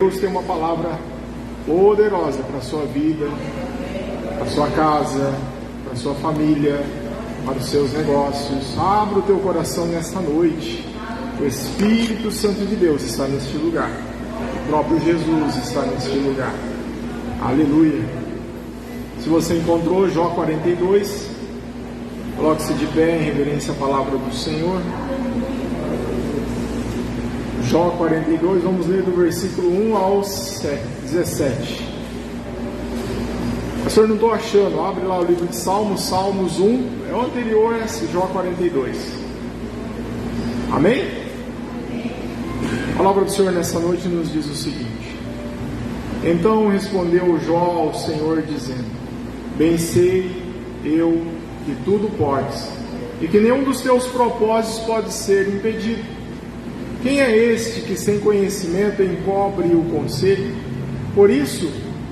Deus tem uma palavra poderosa para a sua vida, para a sua casa, para a sua família, para os seus negócios. Abra o teu coração nesta noite. O Espírito Santo de Deus está neste lugar. O próprio Jesus está neste lugar. Aleluia. Se você encontrou Jó 42, coloque-se de pé em reverência à palavra do Senhor. Jó 42, vamos ler do versículo 1 ao 17. Pastor, não estou achando. Abre lá o livro de Salmos, Salmos 1, é o anterior a Jó 42. Amém? A palavra do Senhor nessa noite nos diz o seguinte: Então respondeu Jó ao Senhor, dizendo: Bem sei eu que tudo podes, e que nenhum dos teus propósitos pode ser impedido. Quem é este que sem conhecimento encobre o conselho? Por isso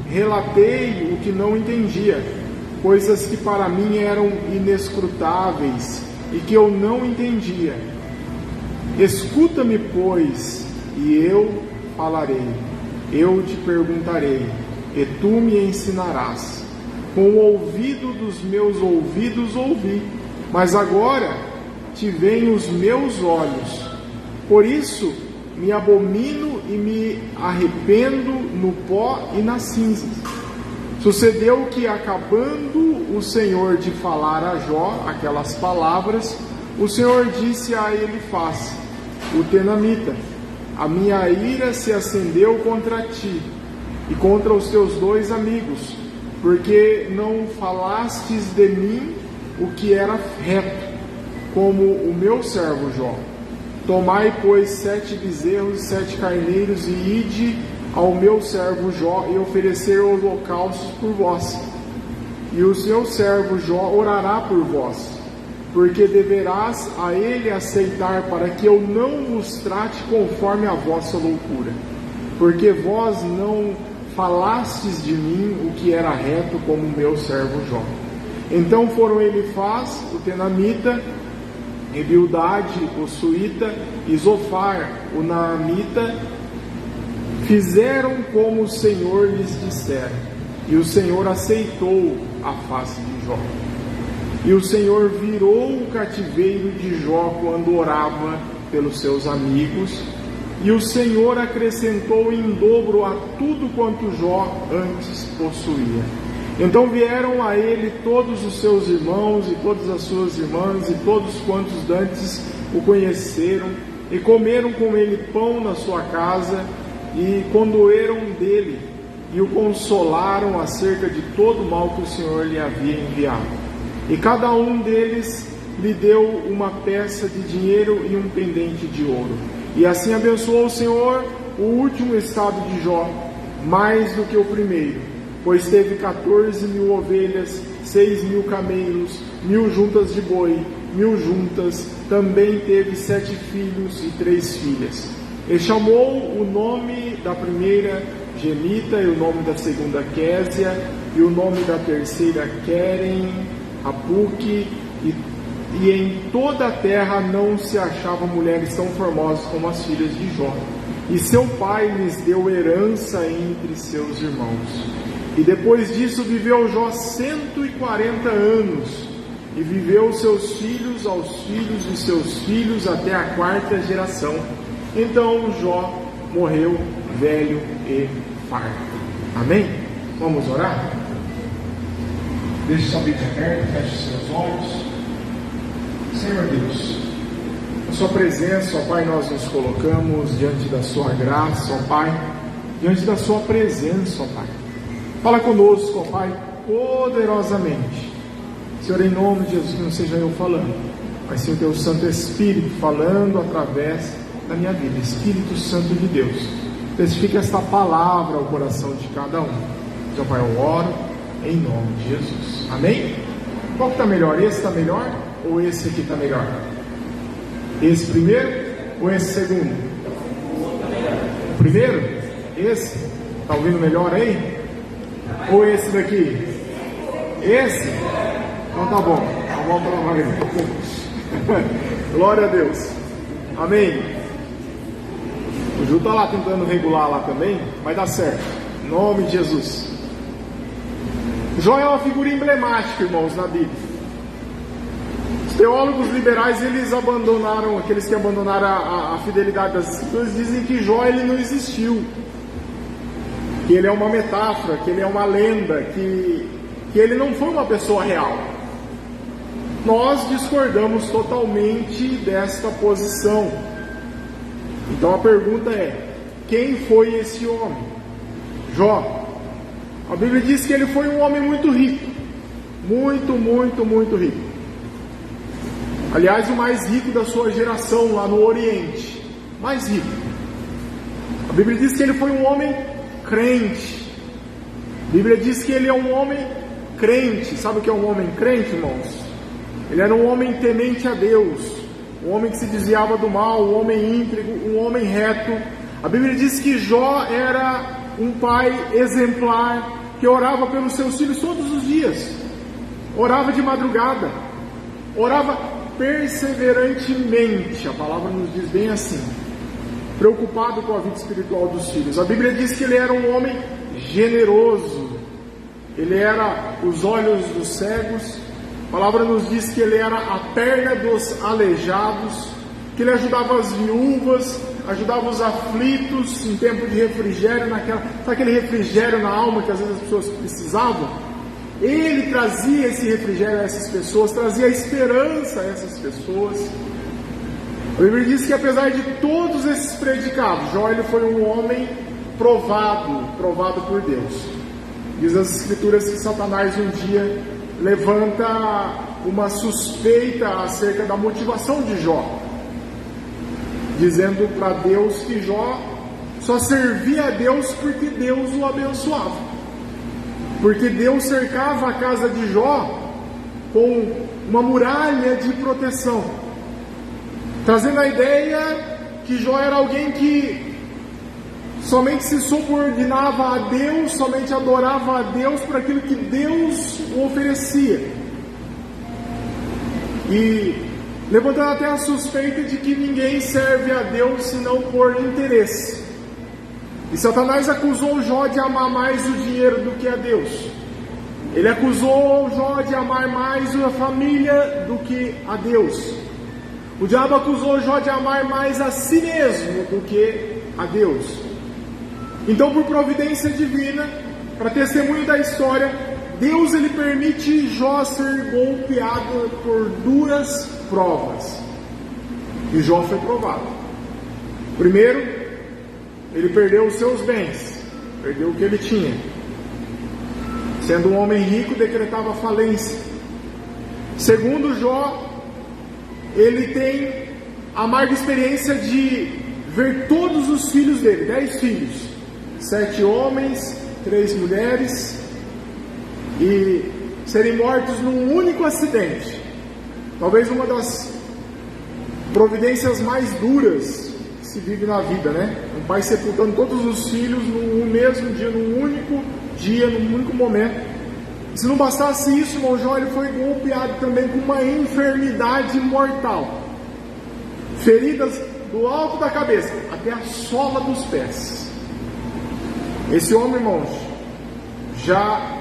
relatei o que não entendia, coisas que para mim eram inescrutáveis e que eu não entendia. Escuta-me, pois, e eu falarei, eu te perguntarei, e tu me ensinarás. Com o ouvido dos meus ouvidos ouvi, mas agora te veem os meus olhos. Por isso me abomino e me arrependo no pó e nas cinzas. Sucedeu que, acabando o Senhor de falar a Jó aquelas palavras, o Senhor disse a Elifaz, o tenamita: A minha ira se acendeu contra ti e contra os teus dois amigos, porque não falastes de mim o que era reto, como o meu servo Jó. Tomai, pois, 7 bezerros e 7 carneiros, e ide ao meu servo Jó e oferecer holocaustos por vós. E o seu servo Jó orará por vós, porque deverás a ele aceitar, para que eu não vos trate conforme a vossa loucura. Porque vós não falastes de mim o que era reto, como o meu servo Jó. Então foram Elifaz, o tenamita, e Bildade, o suíta, e Zofar, o naamita, fizeram como o Senhor lhes dissera, e o Senhor aceitou a face de Jó. E o Senhor virou o cativeiro de Jó quando orava pelos seus amigos, e o Senhor acrescentou em dobro a tudo quanto Jó antes possuía. Então vieram a ele todos os seus irmãos e todas as suas irmãs e todos quantos dantes o conheceram, e comeram com ele pão na sua casa, e condoeram dele, e o consolaram acerca de todo o mal que o Senhor lhe havia enviado. E cada um deles lhe deu uma peça de dinheiro e um pendente de ouro. E assim abençoou o Senhor o último estado de Jó, mais do que o primeiro, pois teve 14.000 ovelhas, 6.000 camelos, 1.000 juntas de boi, 1.000 juntas. Também teve 7 filhos e 3 filhas. E chamou o nome da primeira Gemita, e o nome da segunda Késia, e o nome da terceira Queren, Apuque, e em toda a terra não se achavam mulheres tão formosas como as filhas de Jó. E seu pai lhes deu herança entre seus irmãos. E depois disso viveu Jó 140 anos, e viveu seus filhos aos filhos de seus filhos até a 4ª geração. Então Jó morreu velho e farto. Amém? Vamos orar? Deixe sua Bíblia aberta, feche seus olhos. Senhor Deus, na sua presença, ó Pai, nós nos colocamos diante da sua graça, ó Pai, diante da sua presença, ó Pai. Fala conosco, ó Pai, poderosamente. Senhor, em nome de Jesus, que não seja eu falando, mas sim o Teu Santo Espírito falando através da minha vida. Espírito Santo de Deus, testifica esta palavra ao coração de cada um. Então, Pai, eu oro em nome de Jesus. Amém? Qual que está melhor? Esse está melhor ou esse aqui está melhor? Esse primeiro ou esse segundo? O primeiro? Esse? Está ouvindo melhor aí? Ou esse daqui? Esse? Então tá bom. Então vamos para lá. Glória a Deus. Amém. O Ju está lá tentando regular lá também, vai dar certo, em nome de Jesus. Jó é uma figura emblemática, irmãos, na Bíblia. Os teólogos liberais, eles abandonaram, aqueles que abandonaram a fidelidade das Escrituras, dizem que Jó ele não existiu, que ele é uma metáfora, que ele é uma lenda, que ele não foi uma pessoa real. Nós discordamos totalmente desta posição. Então a pergunta é: quem foi esse homem? Jó. A Bíblia diz que ele foi um homem muito rico. Muito rico. Aliás, o mais rico da sua geração lá no Oriente. Mais rico. A Bíblia diz que ele foi um homem crente. A Bíblia diz que ele é um homem crente. Sabe o que é um homem crente, irmãos? Ele era um homem temente a Deus, um homem que se desviava do mal, um homem íntegro, um homem reto. A Bíblia diz que Jó era um pai exemplar, que orava pelos seus filhos todos os dias, orava de madrugada, orava perseverantemente, a palavra nos diz bem assim, preocupado com a vida espiritual dos filhos. A Bíblia diz que ele era um homem generoso, ele era os olhos dos cegos. A palavra nos diz que ele era a perna dos aleijados, que ele ajudava as viúvas, ajudava os aflitos em tempo de refrigério, sabe aquele refrigério na alma que às vezes as pessoas precisavam? Ele trazia esse refrigério a essas pessoas, trazia esperança a essas pessoas. A Bíblia diz que apesar de todos esses predicados, Jó ele foi um homem provado por Deus. Diz as Escrituras que Satanás um dia levanta uma suspeita acerca da motivação de Jó, dizendo para Deus que Jó só servia a Deus porque Deus o abençoava, porque Deus cercava a casa de Jó com uma muralha de proteção, trazendo a ideia que Jó era alguém que somente se subordinava a Deus, somente adorava a Deus por aquilo que Deus o oferecia, e levantando até a suspeita de que ninguém serve a Deus senão por interesse. E Satanás acusou Jó de amar mais o dinheiro do que a Deus. Ele acusou Jó de amar mais a família do que a Deus. O diabo acusou Jó de amar mais a si mesmo do que a Deus. Então, por providência divina, para testemunho da história, Deus ele permite Jó ser golpeado por duras provas. E Jó foi provado. Primeiro, ele perdeu os seus bens, perdeu o que ele tinha. Sendo um homem rico, decretava falência. Segundo, Jó, ele tem a amarga experiência de ver todos os filhos dele, 10 filhos, 7 homens, 3 mulheres, e serem mortos num único acidente. Talvez uma das providências mais duras que se vive na vida, né? Um pai sepultando todos os filhos no mesmo dia, num único dia, num único momento. E se não bastasse isso, irmão Jó ele foi golpeado também com uma enfermidade mortal. Feridas do alto da cabeça até a sola dos pés. Esse homem, irmãos, já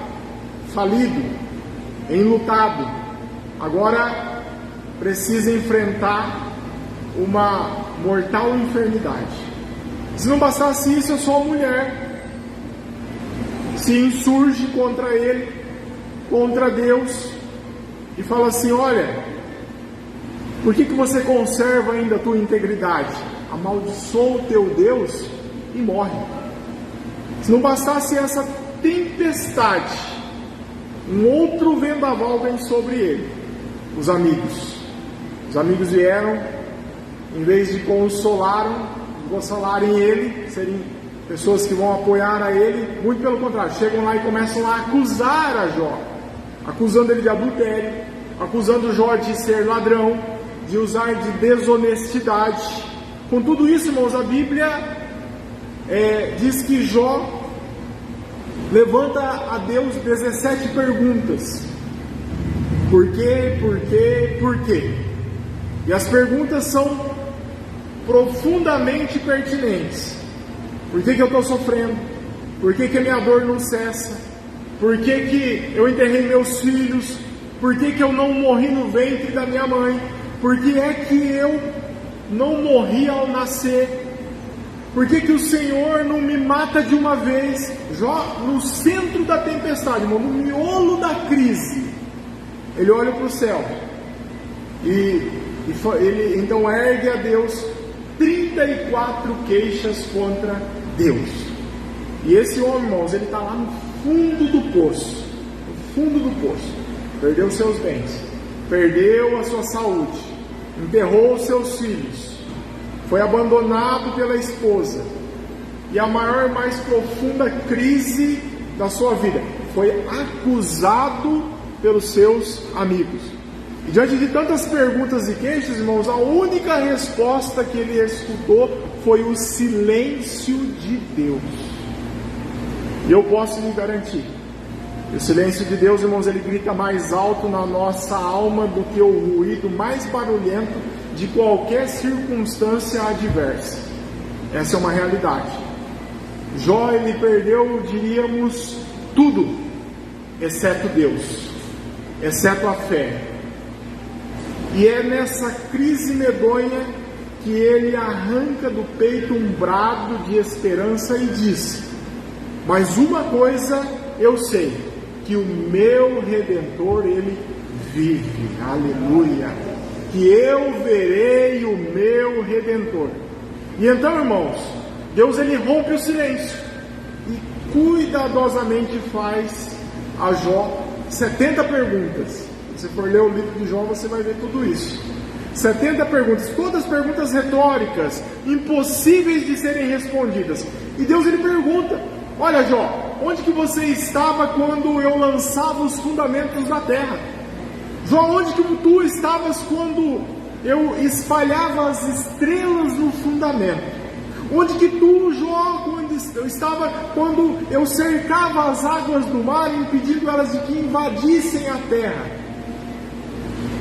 falido, enlutado, agora precisa enfrentar uma mortal enfermidade. Se não bastasse isso, a sua mulher se insurge contra ele, contra Deus, e fala assim: olha, por que você conserva ainda a tua integridade? Amaldiçoa o teu Deus e morre. Se não bastasse essa tempestade, um outro vendaval vem sobre ele. Os amigos vieram, em vez de consolarem ele, serem pessoas que vão apoiar a ele, muito pelo contrário, chegam lá e começam a acusar a Jó, acusando ele de adultério, acusando Jó de ser ladrão, de usar de desonestidade. Com tudo isso, irmãos, a Bíblia diz que Jó levanta a Deus 17 perguntas. Por quê? Por quê? Por quê? E as perguntas são profundamente pertinentes. Por que eu estou sofrendo? Por que que a minha dor não cessa? Por que que eu enterrei meus filhos? Por que que eu não morri no ventre da minha mãe? Por que é que eu não morri ao nascer? Por que que o Senhor não me mata de uma vez? Jó, no centro da tempestade, irmão, no miolo da crise, ele olha para o céu e ele então ergue a Deus 34 queixas contra Deus. E esse homem, irmãos, ele está lá no fundo do poço. No fundo do poço. Perdeu seus bens, perdeu a sua saúde, enterrou os seus filhos, foi abandonado pela esposa, e a maior e mais profunda crise da sua vida, foi acusado pelos seus amigos. E diante de tantas perguntas e queixas, irmãos, a única resposta que ele escutou foi o silêncio de Deus. E eu posso lhe garantir, o silêncio de Deus, irmãos, ele grita mais alto na nossa alma do que o ruído mais barulhento de qualquer circunstância adversa. Essa é uma realidade. Jó, ele perdeu, diríamos, tudo, exceto Deus, exceto a fé. E é nessa crise medonha que ele arranca do peito um brado de esperança e diz: mas uma coisa eu sei, que o meu Redentor, ele vive, aleluia, que eu verei o meu Redentor. E então, irmãos, Deus, ele rompe o silêncio e cuidadosamente faz a Jó 70 perguntas. Se você for ler o livro de Jó, você vai ver tudo isso. 70 perguntas, todas perguntas retóricas, impossíveis de serem respondidas. E Deus, ele pergunta: olha, Jó, onde que você estava quando eu lançava os fundamentos da terra? Jó, onde que tu estavas quando eu espalhava as estrelas no fundamento? Onde que tu, Jó, estava quando eu cercava as águas do mar, impedindo elas de que invadissem a terra?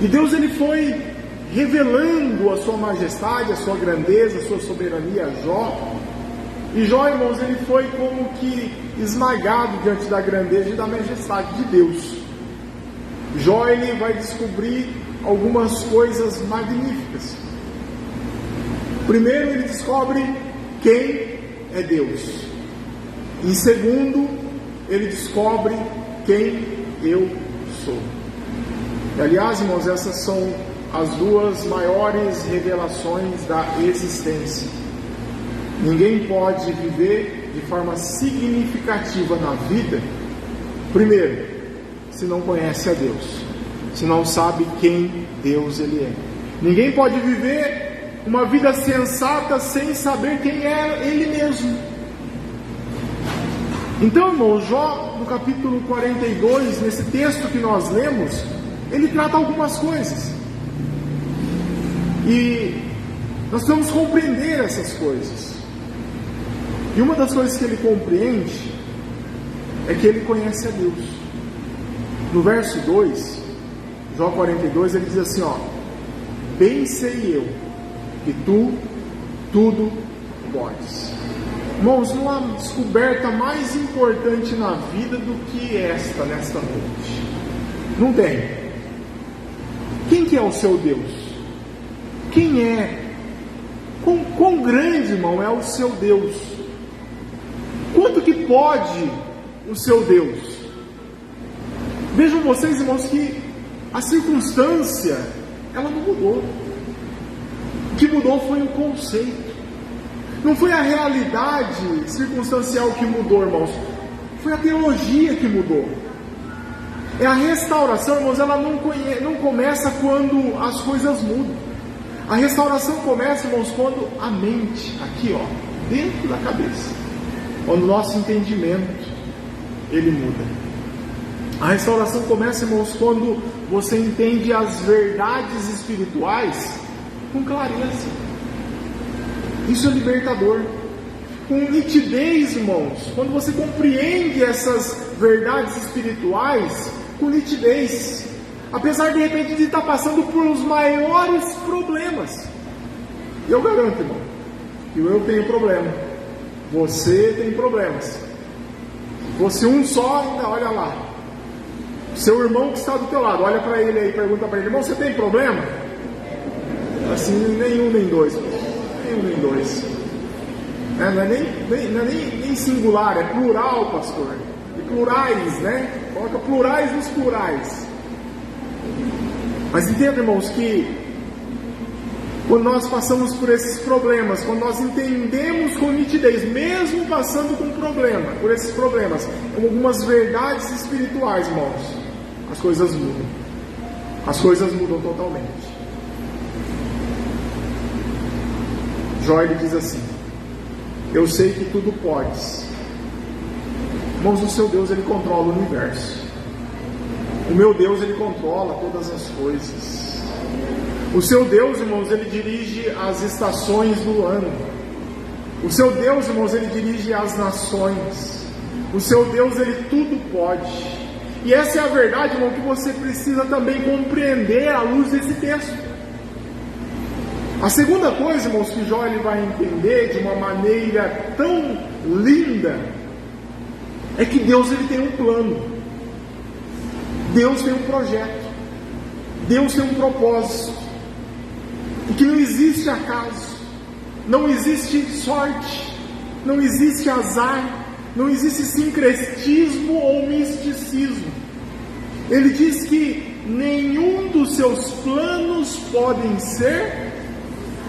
E Deus, ele foi revelando a sua majestade, a sua grandeza, a sua soberania a Jó. E Jó, irmãos, ele foi como que esmagado diante da grandeza e da majestade de Deus. Jó, ele vai descobrir algumas coisas magníficas. Primeiro, ele descobre quem é Deus. Em segundo, ele descobre quem eu sou. E, aliás, irmãos, essas são as duas maiores revelações da existência. Ninguém pode viver de forma significativa na vida, primeiro, se não conhece a Deus, se não sabe quem Deus ele é. Ninguém pode viver uma vida sensata sem saber quem é Ele mesmo. Então, irmão, Jó, no capítulo 42, nesse texto que nós lemos, ele trata algumas coisas. E nós precisamos compreender essas coisas. E uma das coisas que ele compreende é que ele conhece a Deus. No verso 2, Jó 42, ele diz assim, ó: bem sei eu que tu tudo podes. Irmãos, não há descoberta mais importante na vida do que esta, nesta noite. Não tem. Quem que é o seu Deus? Quem é? Quão grande, irmão, é o seu Deus? Quanto que pode o seu Deus? Vejam vocês, irmãos, que a circunstância, ela não mudou. O que mudou foi o conceito. Não foi a realidade circunstancial que mudou, irmãos. Foi a teologia que mudou. É a restauração, irmãos, ela não começa quando as coisas mudam. A restauração começa, irmãos, quando a mente, aqui ó, dentro da cabeça, quando o nosso entendimento, ele muda. A restauração começa, irmãos, quando você entende as verdades espirituais com clareza. Isso é libertador. Com nitidez, irmãos, quando você compreende essas verdades espirituais com nitidez, apesar de repente de estar passando por os maiores problemas. E eu garanto, irmão, que eu tenho problema, você tem problemas, Fosse um só, ainda olha lá. Seu irmão que está do teu lado, olha para ele aí, pergunta para ele: irmão, você tem problema? Assim, nenhum nem dois. Nenhum nem dois. Não é nem singular, é plural, pastor. E plurais, né? Coloca plurais nos plurais. Mas entenda, irmãos, que quando nós passamos por esses problemas, quando nós entendemos com nitidez, mesmo passando por esses problemas, com algumas verdades espirituais, irmãos, as coisas mudam. As coisas mudam totalmente. Jó, ele diz assim: eu sei que tudo podes. Irmãos, o seu Deus, ele controla o universo. O meu Deus, ele controla todas as coisas. O seu Deus, irmãos, ele dirige as estações do ano. O seu Deus, irmãos, ele dirige as nações. O seu Deus, ele tudo pode. E essa é a verdade, irmão, que você precisa também compreender à luz desse texto. A segunda coisa, irmãos, que Jó ele vai entender de uma maneira tão linda é que Deus ele tem um plano. Deus tem um projeto. Deus tem um propósito. E que não existe acaso, não existe sorte, não existe azar, não existe sincretismo ou misticismo. Ele diz que nenhum dos seus planos podem ser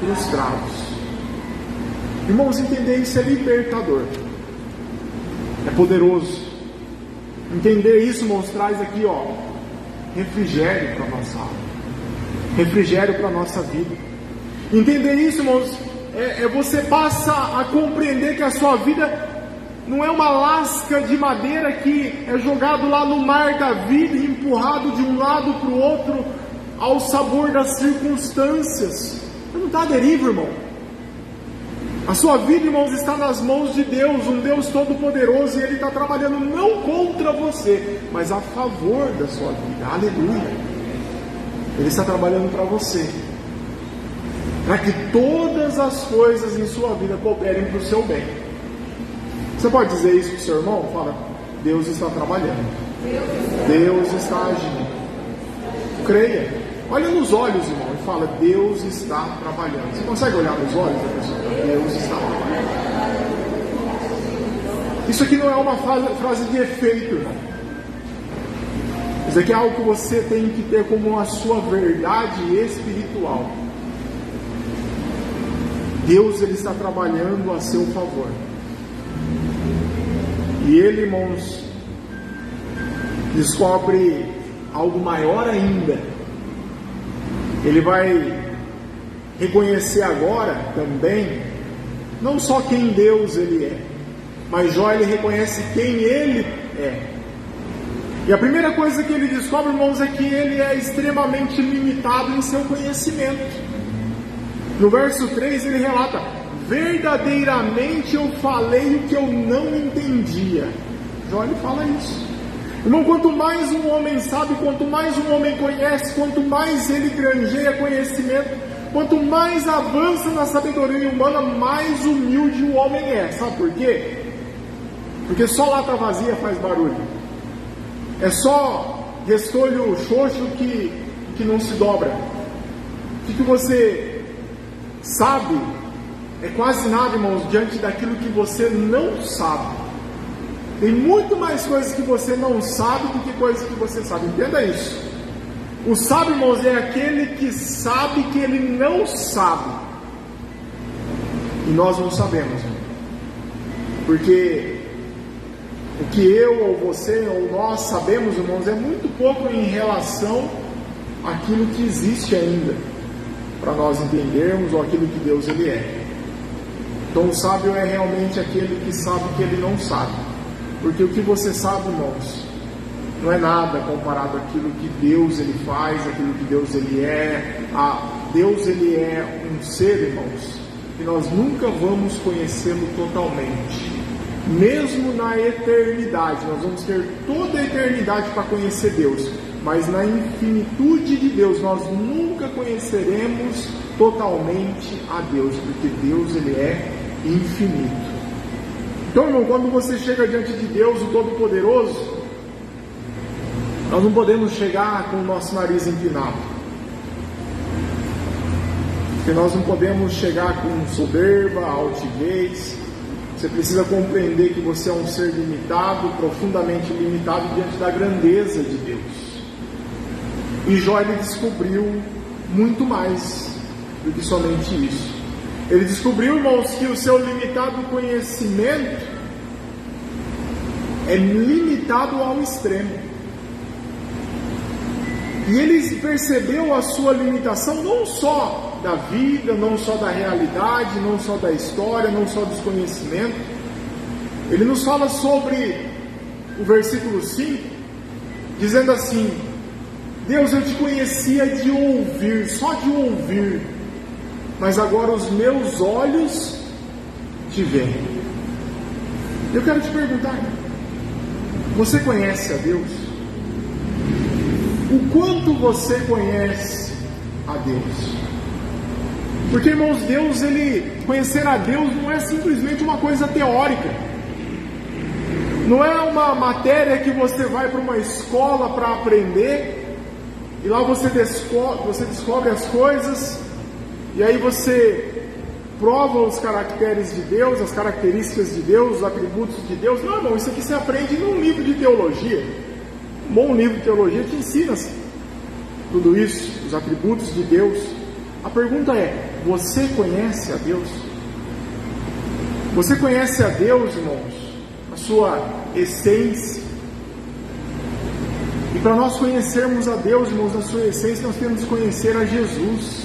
frustrados. Irmãos, entender isso é libertador, é poderoso. Entender isso, irmãos, traz aqui, refrigério para a nossa alma, refrigério para a nossa vida. Entender isso, irmãos, você passa a compreender que a sua vida não é uma lasca de madeira que é jogado lá no mar da vida e empurrado de um lado para o outro ao sabor das circunstâncias. Você não está à deriva, irmão. A sua vida, irmãos, está nas mãos de Deus, um Deus todo-poderoso, e Ele está trabalhando não contra você, mas a favor da sua vida. Aleluia! Ele está trabalhando para você, para que todas as coisas em sua vida cooperem para o seu bem. Você pode dizer isso para o seu irmão? Fala: Deus está trabalhando, Deus está agindo. Creia, olha nos olhos, irmão, e fala: Deus está trabalhando. Você consegue olhar nos olhos da pessoa? Deus está trabalhando. Isso aqui não é uma frase de efeito, irmão. Isso aqui é algo que você tem que ter como a sua verdade espiritual. Deus, ele está trabalhando a seu favor. E ele, irmãos, descobre algo maior ainda. Ele vai reconhecer agora também, não só quem Deus ele é, mas Jó ele reconhece quem ele é. E a primeira coisa que ele descobre, irmãos, é que ele é extremamente limitado em seu conhecimento. No verso 3 ele relata: verdadeiramente eu falei o que eu não entendia. Jó ele fala isso. Irmão, quanto mais um homem sabe, quanto mais um homem conhece, quanto mais ele granjeia conhecimento, quanto mais avança na sabedoria humana, mais humilde o homem é. Sabe por quê? Porque só lata vazia faz barulho. É só restolho xoxo que não se dobra. O que você sabe é quase nada, irmãos, diante daquilo que você não sabe. Tem muito mais coisas que você não sabe do que coisas que você sabe. Entenda isso. O sábio, irmãos, é aquele que sabe que ele não sabe. E nós não sabemos, irmão. Porque o que eu ou você ou nós sabemos, irmãos, é muito pouco em relação àquilo que existe ainda para nós entendermos ou aquilo que Deus ele é. Então o sábio é realmente aquele que sabe que ele não sabe. Porque o que você sabe, irmãos, não é nada comparado àquilo que Deus ele faz, aquilo que Deus ele é. Deus ele é um ser, irmãos, que nós nunca vamos conhecê-lo totalmente. Mesmo na eternidade, nós vamos ter toda a eternidade para conhecer Deus, mas na infinitude de Deus nós nunca conheceremos totalmente a Deus, porque Deus ele é infinito. Então, irmão, quando você chega diante de Deus, o Todo-Poderoso, nós não podemos chegar com o nosso nariz empinado, porque nós não podemos chegar com soberba, altivez. Você precisa compreender que você é um ser limitado, profundamente limitado diante da grandeza de Deus. E Jó, ele descobriu muito mais do que somente isso. Ele descobriu, irmãos, que o seu limitado conhecimento é limitado ao extremo. E ele percebeu a sua limitação não só da vida, não só da realidade, não só da história, não só dos conhecimentos. Ele nos fala sobre o versículo 5, dizendo assim: Deus, eu te conhecia de ouvir, só de ouvir, mas agora os meus olhos te veem. Eu quero te perguntar, você conhece a Deus? O quanto você conhece a Deus? Porque, irmãos, conhecer a Deus não é simplesmente uma coisa teórica. Não é uma matéria que você vai para uma escola para aprender, e lá você descobre as coisas, e aí você prova os caracteres de Deus, as características de Deus, os atributos de Deus. Não, irmão, isso aqui você aprende num livro de teologia. Um bom livro de teologia te ensina tudo isso, os atributos de Deus. A pergunta é: você conhece a Deus? Você conhece a Deus, irmãos, a sua essência? E para nós conhecermos a Deus, irmãos, na sua essência, nós temos que conhecer a Jesus.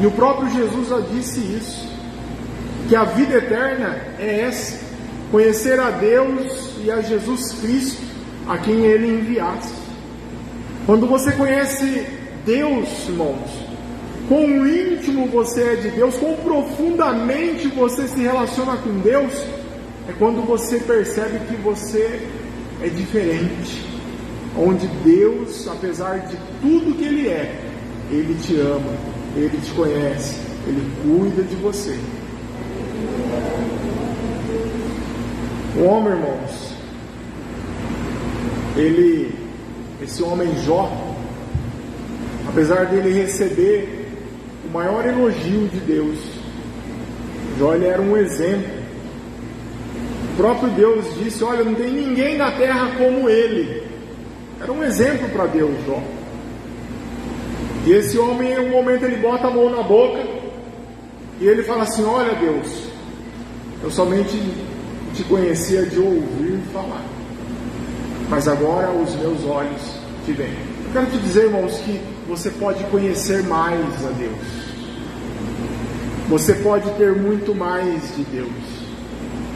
E o próprio Jesus já disse isso, que a vida eterna é essa: conhecer a Deus e a Jesus Cristo, a quem Ele enviasse. Quando você conhece Deus, irmãos, quão íntimo você é de Deus, quão profundamente você se relaciona com Deus, é quando você percebe que você é diferente, onde Deus, apesar de tudo que Ele é, Ele te ama, Ele te conhece, Ele cuida de você. O homem, irmãos, esse homem Jó, apesar dele receber o maior elogio de Deus, Jó, ele era um exemplo. O próprio Deus disse: olha, não tem ninguém na terra como ele. Era um exemplo para Deus, Jó. E esse homem, em um momento, ele bota a mão na boca e ele fala assim: olha, Deus, eu somente te conhecia de ouvir falar, mas agora os meus olhos te veem. Eu quero te dizer, irmãos, que você pode conhecer mais a Deus. Você pode ter muito mais de Deus.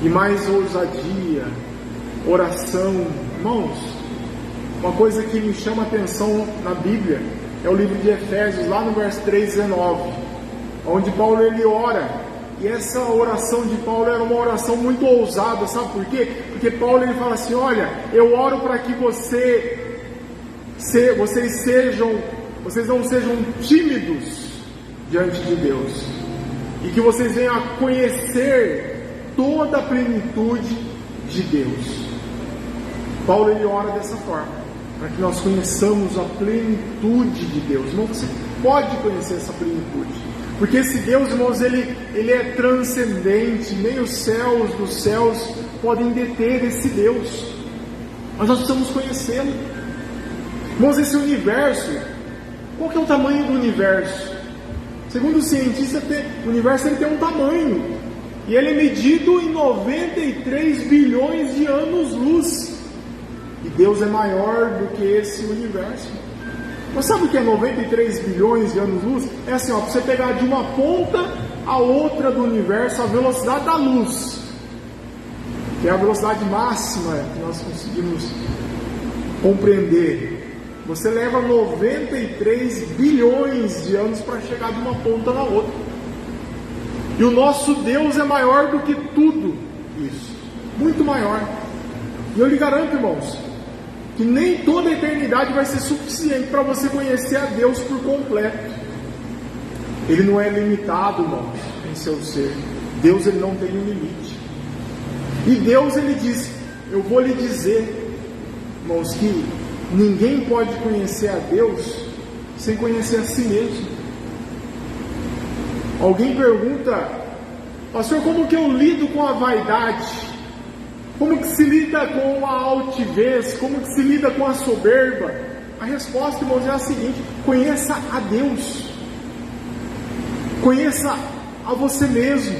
E mais ousadia, oração. Irmãos, uma coisa que me chama a atenção na Bíblia é o livro de Efésios, lá no verso 3:19, onde Paulo ele ora. E essa oração de Paulo era uma oração muito ousada, sabe por quê? Porque Paulo ele fala assim: olha, eu oro para que vocês não sejam tímidos diante de Deus, e que vocês venham a conhecer toda a plenitude de Deus. Paulo ele ora dessa forma, para que nós conheçamos a plenitude de Deus. Não, você pode conhecer essa plenitude, porque esse Deus, irmãos, ele é transcendente. Nem os céus dos céus podem deter esse Deus, mas nós precisamos conhecê-lo. Irmãos, esse universo, qual que é o tamanho do universo? Segundo os cientistas, o universo ele tem um tamanho, e ele é medido em 93 bilhões de anos-luz, e Deus é maior do que esse universo. Mas sabe o que é 93 bilhões de anos-luz? É assim, ó, para você pegar de uma ponta a outra do universo, a velocidade da luz, que é a velocidade máxima que nós conseguimos compreender, você leva 93 bilhões de anos para chegar de uma ponta na outra. E o nosso Deus é maior do que tudo isso, muito maior. E eu lhe garanto, irmãos, que nem toda a eternidade vai ser suficiente para você conhecer a Deus por completo. Ele não é limitado, irmãos, em seu ser. Deus ele não tem um limite. E Deus, ele diz: eu vou lhe dizer, irmãos, que ninguém pode conhecer a Deus sem conhecer a si mesmo. Alguém pergunta: pastor, como que eu lido com a vaidade? Como que se lida com a altivez? Como que se lida com a soberba? A resposta, irmãos, é a seguinte: conheça a Deus. Conheça a você mesmo.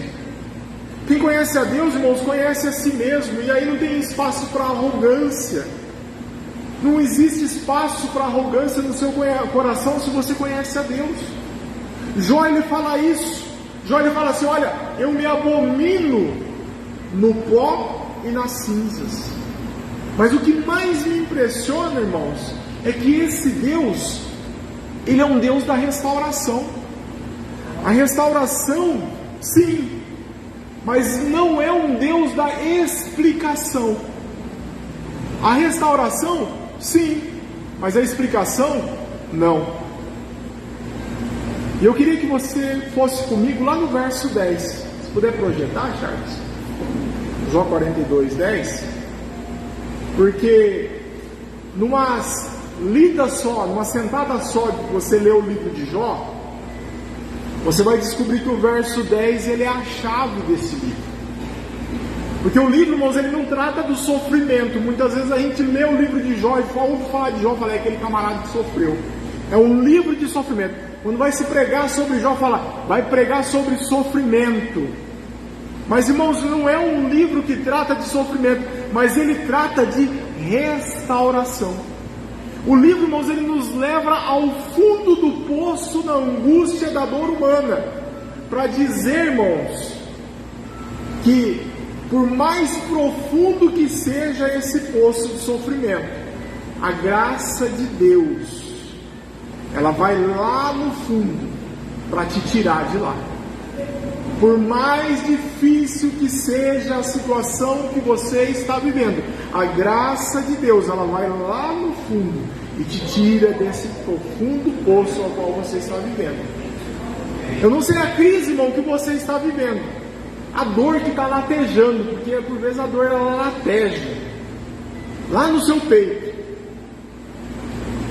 Quem conhece a Deus, irmãos, conhece a si mesmo. E aí não tem espaço para arrogância. Não existe espaço para arrogância no seu coração se você conhece a Deus. Jó, ele fala isso. Jó, ele fala assim: olha, eu me abomino no pó e nas cinzas. Mas o que mais me impressiona, irmãos, é que esse Deus, ele é um Deus da restauração. A restauração, sim, mas não é um Deus da explicação. A restauração, sim, mas a explicação, não. E eu queria que você fosse comigo lá no verso 10. Se puder projetar, Charles. Jó 42, 10. Porque numa lida só, numa sentada só de você ler o livro de Jó, você vai descobrir que o verso 10 ele é a chave desse livro. Porque o livro, irmãos, ele não trata do sofrimento. Muitas vezes a gente lê o livro de Jó e ouve falar de Jó, fala: é aquele camarada que sofreu. É um livro de sofrimento. Quando vai se pregar sobre Jó, fala: vai pregar sobre sofrimento. Mas, irmãos, não é um livro que trata de sofrimento, mas ele trata de restauração. O livro, irmãos, ele nos leva ao fundo do poço da angústia, da dor humana, para dizer, irmãos, que por mais profundo que seja esse poço de sofrimento, a graça de Deus, ela vai lá no fundo para te tirar de lá. Por mais difícil que seja a situação que você está vivendo, a graça de Deus, ela vai lá no fundo e te tira desse profundo poço ao qual você está vivendo. Eu não sei a crise, irmão, que você está vivendo, a dor que está latejando, porque por vezes a dor ela lateja lá no seu peito.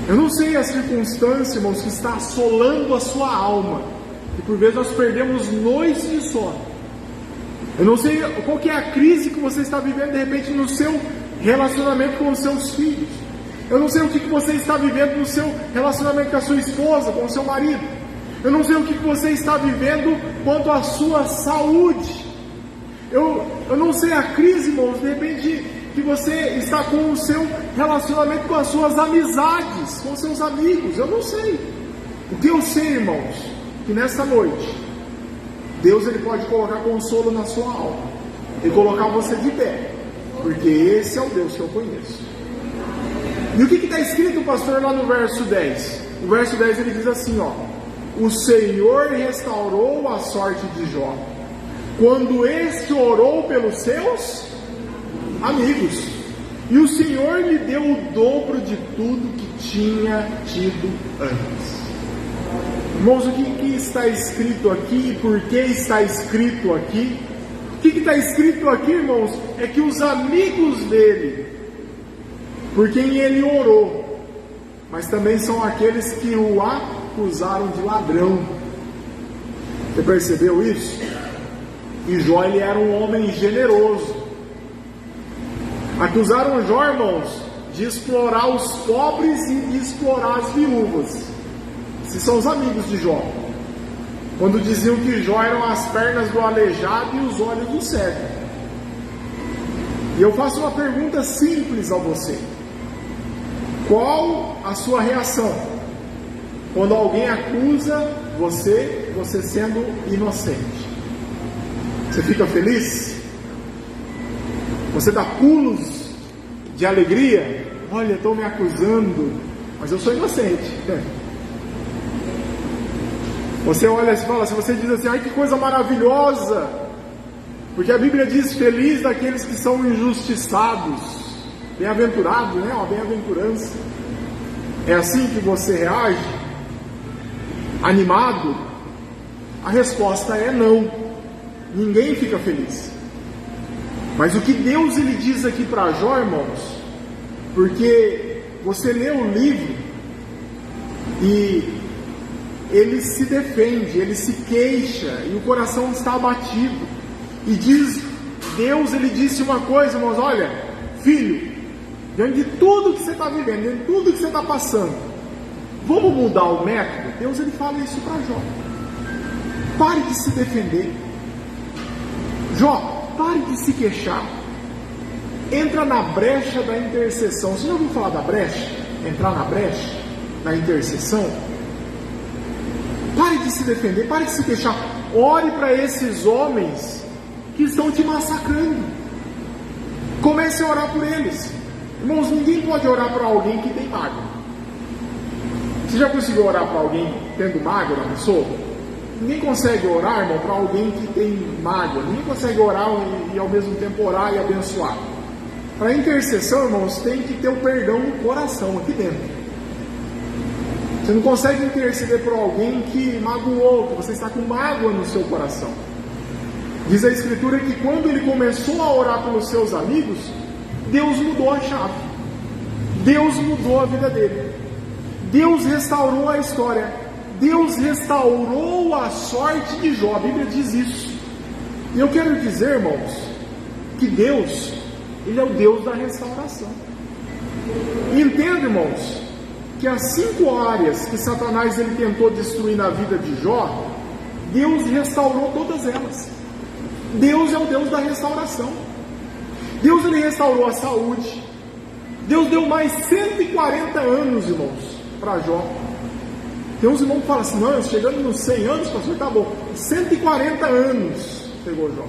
Eu não sei a circunstância, irmãos, que está assolando a sua alma, e por vezes nós perdemos noites de sono. Eu não sei qual que é a crise que você está vivendo de repente no seu relacionamento com os seus filhos. Eu não sei o que você está vivendo no seu relacionamento com a sua esposa, com o seu marido. Eu não sei o que você está vivendo quanto à sua saúde. Eu não sei a crise, irmãos, de repente que você está com o seu relacionamento com as suas amizades, com os seus amigos. Eu não sei. O que eu sei, irmãos, que nesta noite Deus ele pode colocar consolo na sua alma e colocar você de pé, porque esse é o Deus que eu conheço. E o que está escrito, pastor, lá no verso 10? O verso 10 ele diz assim, ó: o Senhor restaurou a sorte de Jó quando este orou pelos seus amigos, e o Senhor lhe deu o dobro de tudo que tinha tido antes. Irmãos, o que está escrito aqui e por que está escrito aqui? O que está escrito aqui, irmãos, é que os amigos dele, por quem ele orou, mas também são aqueles que o acusaram de ladrão. Você percebeu isso? E Jó, ele era um homem generoso. Acusaram Jó, irmãos, de explorar os pobres e de explorar as viúvas. Esses são os amigos de Jó, quando diziam que Jó eram as pernas do aleijado e os olhos do cego. E eu faço uma pergunta simples a você: qual a sua reação quando alguém acusa você sendo inocente? Você fica feliz? Você dá pulos de alegria? Olha, estão me acusando, mas eu sou inocente. Você olha e fala, se você diz assim: ai, que coisa maravilhosa, porque a Bíblia diz: feliz daqueles que são injustiçados, bem-aventurado, né? Uma bem-aventurança. É assim que você reage? Animado? A resposta é não. Ninguém fica feliz. Mas o que Deus ele diz aqui para Jó, irmãos, porque você lê o livro e ele se defende, ele se queixa e o coração está abatido. E Deus ele disse uma coisa, irmãos: olha, filho, diante de tudo que você está vivendo, diante de tudo que você está passando, vamos mudar o método? Deus ele fala isso para Jó. Pare de se defender. Jó, pare de se queixar. Entra na brecha da intercessão. Você já ouviu falar da brecha? Entrar na brecha da intercessão? Pare de se defender, pare de se queixar. Ore para esses homens que estão te massacrando. Comece a orar por eles. Irmãos, ninguém pode orar para alguém que tem mágoa. Você já conseguiu orar para alguém tendo mágoa na pessoa? Ninguém consegue orar, irmão, para alguém que tem mágoa. Ninguém consegue orar e ao mesmo tempo orar e abençoar. Para intercessão, irmãos, tem que ter o perdão no coração, aqui dentro. Você não consegue interceder por alguém que magoou, que você está com mágoa no seu coração. Diz a Escritura que quando ele começou a orar pelos seus amigos, Deus mudou a chave. Deus mudou a vida dele. Deus restaurou a história. Deus restaurou a sorte de Jó. A Bíblia diz isso. E eu quero dizer, irmãos, que Deus, ele é o Deus da restauração. E entenda, irmãos, que as 5 áreas que Satanás ele tentou destruir na vida de Jó, Deus restaurou todas elas. Deus é o Deus da restauração. Deus ele restaurou a saúde. Deus deu mais 140 anos, irmãos, para Jó. Tem uns irmãos que falam assim: não, chegando nos 100 anos, pastor, tá bom. 140 anos pegou Jó.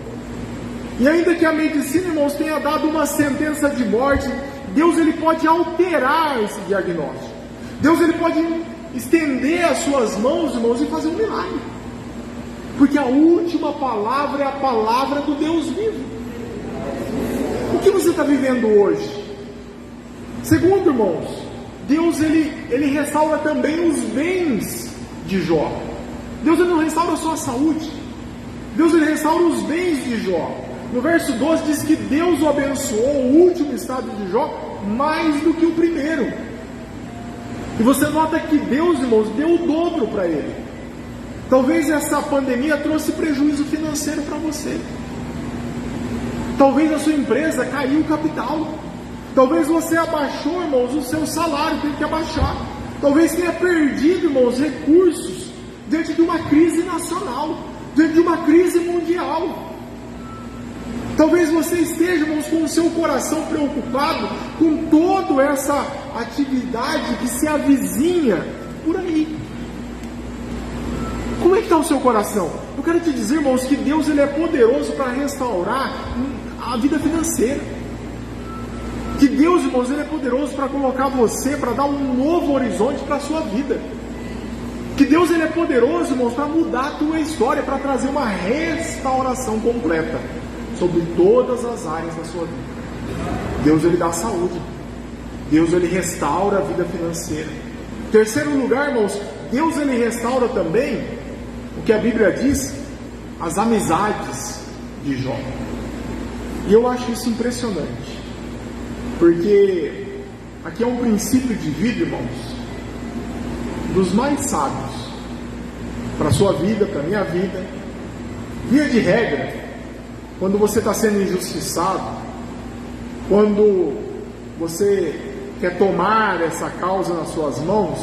E ainda que a medicina, irmãos, tenha dado uma sentença de morte, Deus ele pode alterar esse diagnóstico. Deus ele pode estender as suas mãos, irmãos, e fazer um milagre. Porque a última palavra é a palavra do Deus vivo. O que você está vivendo hoje? Segundo, irmãos, Deus ele restaura também os bens de Jó. Deus ele não restaura só a saúde. Deus ele restaura os bens de Jó. No verso 12 diz que Deus o abençoou, o último estado de Jó, mais do que o primeiro. E você nota que Deus, irmãos, deu o dobro para ele. Talvez essa pandemia trouxe prejuízo financeiro para você. Talvez a sua empresa caiu o capital. Talvez você abaixou, irmãos, o seu salário, teve que abaixar. Talvez tenha perdido, irmãos, recursos diante de uma crise nacional, diante de uma crise mundial. Talvez você esteja, irmãos, com o seu coração preocupado com toda essa atividade que se avizinha por aí. Como é que está o seu coração? Eu quero te dizer, irmãos, que Deus ele é poderoso para restaurar a vida financeira. Que Deus, irmãos, ele é poderoso para colocar você, para dar um novo horizonte para a sua vida. Que Deus ele é poderoso, irmãos, para mudar a tua história, para trazer uma restauração completa sobre todas as áreas da sua vida. Deus ele dá saúde. Deus ele restaura a vida financeira. Em terceiro lugar, irmãos, Deus ele restaura também o que a Bíblia diz, as amizades de Jó. E eu acho isso impressionante, porque aqui é um princípio de vida, irmãos, dos mais sábios para a sua vida, para a minha vida. Via de regra, quando você está sendo injustiçado, quando você quer tomar essa causa nas suas mãos,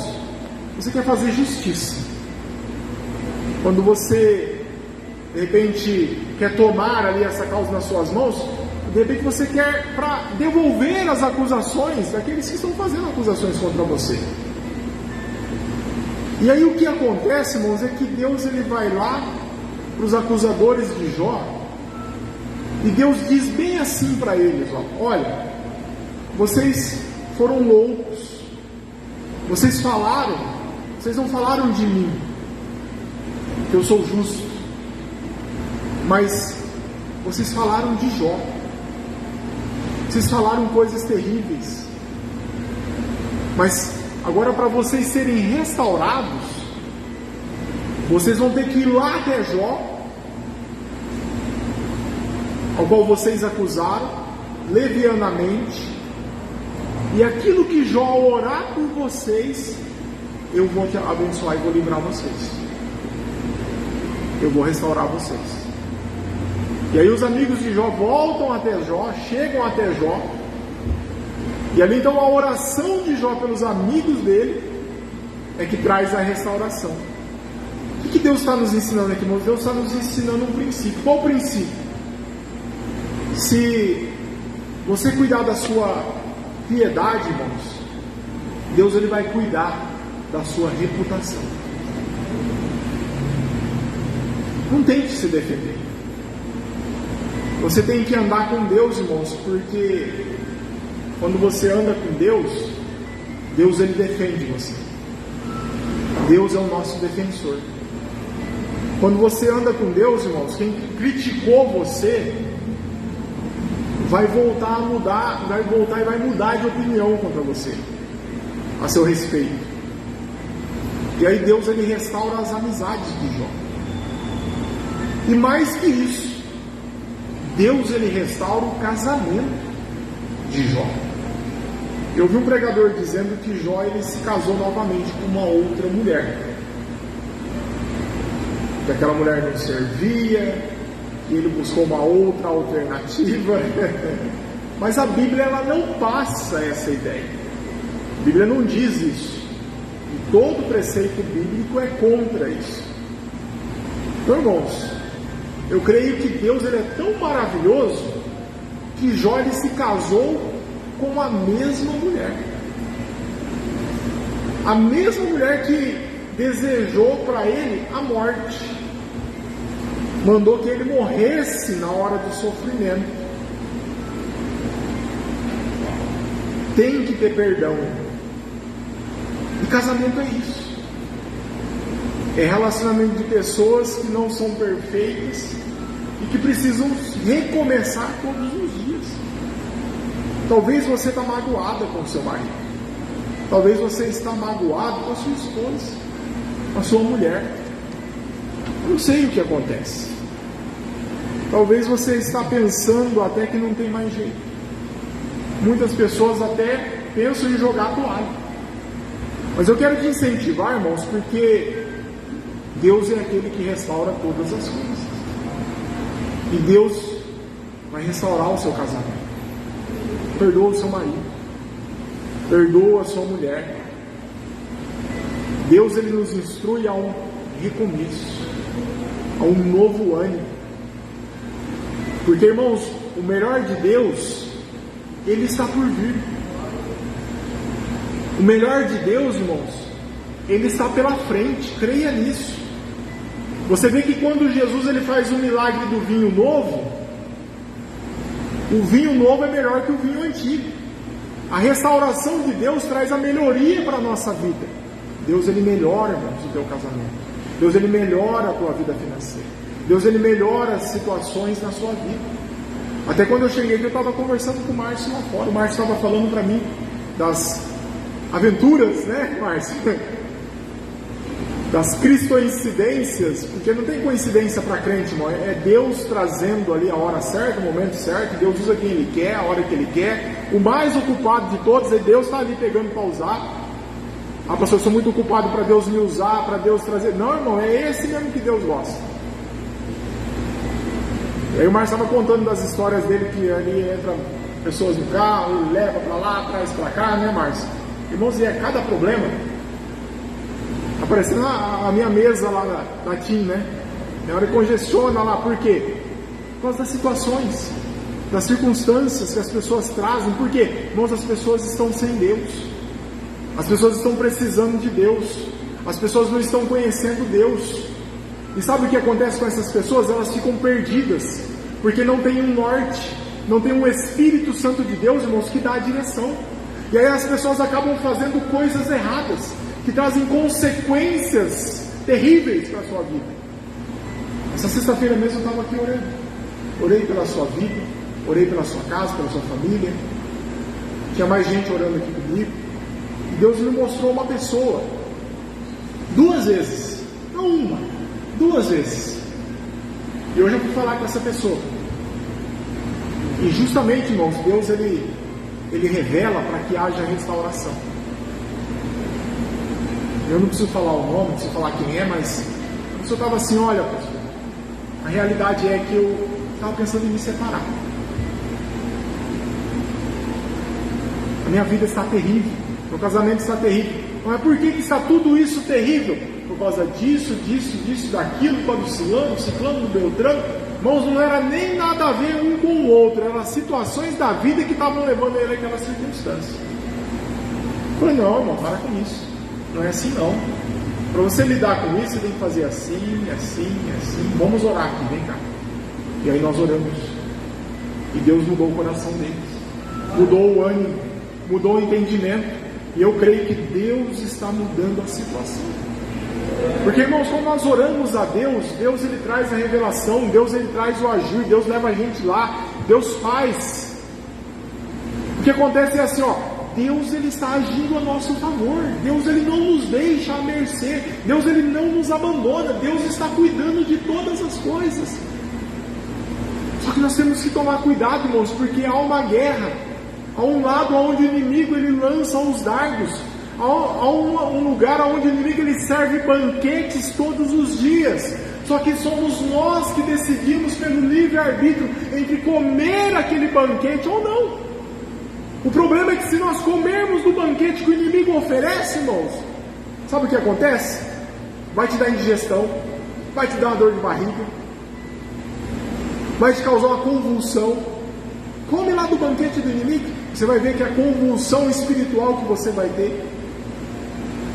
você quer fazer justiça. Quando você, de repente, quer tomar ali essa causa nas suas mãos, de repente você quer para devolver as acusações daqueles que estão fazendo acusações contra você. E aí o que acontece, irmãos, é que Deus ele vai lá para os acusadores de Jó, e Deus diz bem assim para eles: ó, olha, vocês foram loucos, vocês não falaram de mim, que eu sou justo, mas vocês falaram de Jó, vocês falaram coisas terríveis, mas agora para vocês serem restaurados, vocês vão ter que ir lá até Jó, ao qual vocês acusaram levianamente, e aquilo que Jó orar por vocês, eu vou te abençoar e vou livrar vocês. Eu vou restaurar vocês. E aí os amigos de Jó voltam até Jó, chegam até Jó, e ali então a oração de Jó pelos amigos dele é que traz a restauração. O que Deus está nos ensinando aqui, irmãos? Deus está nos ensinando um princípio. Qual o princípio? Se você cuidar da sua piedade, irmãos, Deus ele vai cuidar da sua reputação. Não tente se defender. Você tem que andar com Deus, irmãos, porque quando você anda com Deus, Deus ele defende você. Deus é o nosso defensor. Quando você anda com Deus, irmãos, quem criticou você vai voltar a mudar, vai voltar e vai mudar de opinião contra você, a seu respeito. E aí Deus ele restaura as amizades de Jó. E mais que isso, Deus ele restaura o casamento de Jó. Eu vi um pregador dizendo que Jó ele se casou novamente com uma outra mulher. Que aquela mulher não servia, que ele buscou uma outra alternativa. Mas a Bíblia ela não passa essa ideia. A Bíblia não diz isso. E todo preceito bíblico é contra isso. Então, irmãos, eu creio que Deus ele é tão maravilhoso que Jó ele se casou com a mesma mulher. A mesma mulher que desejou para ele a morte. Mandou que ele morresse na hora do sofrimento. Tem que ter perdão. E casamento é isso. É relacionamento de pessoas que não são perfeitas e que precisam recomeçar todos os dias. Talvez você está magoada com o seu marido. Talvez você está magoado com a sua esposa, com a sua mulher. Eu não sei o que acontece. Talvez você está pensando até que não tem mais jeito. Muitas pessoas até pensam em jogar a toalha. Mas eu quero te incentivar, irmãos, porque Deus é aquele que restaura todas as coisas. E Deus vai restaurar o seu casamento. Perdoa o seu marido. Perdoa a sua mulher. Deus ele nos instrui a um recomeço, a um novo ânimo. Porque, irmãos, o melhor de Deus, ele está por vir. O melhor de Deus, irmãos, ele está pela frente. Creia nisso. Você vê que quando Jesus ele faz o milagre do vinho novo, o vinho novo é melhor que o vinho antigo. A restauração de Deus traz a melhoria para a nossa vida. Deus ele melhora, irmãos, o teu casamento. Deus ele melhora a tua vida financeira. Deus ele melhora as situações na sua vida. Até quando eu cheguei aqui, eu estava conversando com o Márcio lá fora. O Márcio estava falando para mim das aventuras, né, Márcio? Das cristoincidências, porque não tem coincidência para crente, irmão. É Deus trazendo ali a hora certa, o momento certo. Deus usa quem Ele quer, a hora que Ele quer. O mais ocupado de todos é Deus está ali pegando para usar. Ah, pastor, eu sou muito ocupado para Deus me usar, para Deus trazer. Não, irmão, é esse mesmo que Deus gosta. E aí o Márcio estava contando das histórias dele, que ali entra pessoas no carro, ele leva para lá, traz para cá, né, Márcio? Irmãos, e é cada problema. Aparecendo a minha mesa lá da TIM, né? Na hora que congestiona lá, por quê? Por causa das situações, das circunstâncias que as pessoas trazem. Por quê? Irmãos, as pessoas estão sem Deus. As pessoas estão precisando de Deus. As pessoas não estão conhecendo Deus. E sabe o que acontece com essas pessoas? Elas ficam perdidas, porque não tem um norte, não tem um Espírito Santo de Deus, irmãos, que dá a direção. E aí as pessoas acabam fazendo coisas erradas, que trazem consequências terríveis para a sua vida. Essa sexta-feira mesmo eu estava aqui orando. Orei pela sua vida, orei pela sua casa, pela sua família. Tinha mais gente orando aqui comigo. E Deus me mostrou uma pessoa, 2 vezes, não uma, 2 vezes. E hoje eu fui falar com essa pessoa. E justamente, irmãos, Deus ele revela para que haja restauração. Eu não preciso falar o nome, não preciso falar quem é, mas a pessoa estava assim: olha, pastor, a realidade é que eu estava pensando em me separar. A minha vida está terrível, meu casamento está terrível. Mas por que está tudo isso terrível? Por causa disso, daquilo, por causa do ciclano, do Beltrano. Irmãos, não era nem nada a ver um com o outro, eram as situações da vida que estavam levando ele àquela circunstância. Eu falei: não, irmão, para com isso. Não é assim não. Para você lidar com isso, você tem que fazer assim. Vamos orar aqui, vem cá. E aí nós oramos. E Deus mudou o coração deles. Mudou o ânimo. Mudou o entendimento. E eu creio que Deus está mudando a situação. Porque, irmãos, quando nós oramos a Deus, Deus ele traz a revelação, Deus ele traz o agir, Deus leva a gente lá, Deus faz. O que acontece é assim, Deus ele está agindo a nosso favor, Deus ele não nos deixa à mercê, Deus ele não nos abandona, Deus está cuidando de todas as coisas. Só que nós temos que tomar cuidado, irmãos, porque há uma guerra, há um lado onde o inimigo ele lança os dardos, há um lugar onde o inimigo ele serve banquetes todos os dias. Só que somos nós que decidimos pelo livre-arbítrio entre comer aquele banquete ou não. O problema é que se nós comermos do banquete que o inimigo oferece, irmãos, sabe o que acontece? Vai te dar indigestão, vai te dar uma dor de barriga, vai te causar uma convulsão. Come lá do banquete do inimigo, você vai ver que é a convulsão espiritual que você vai ter.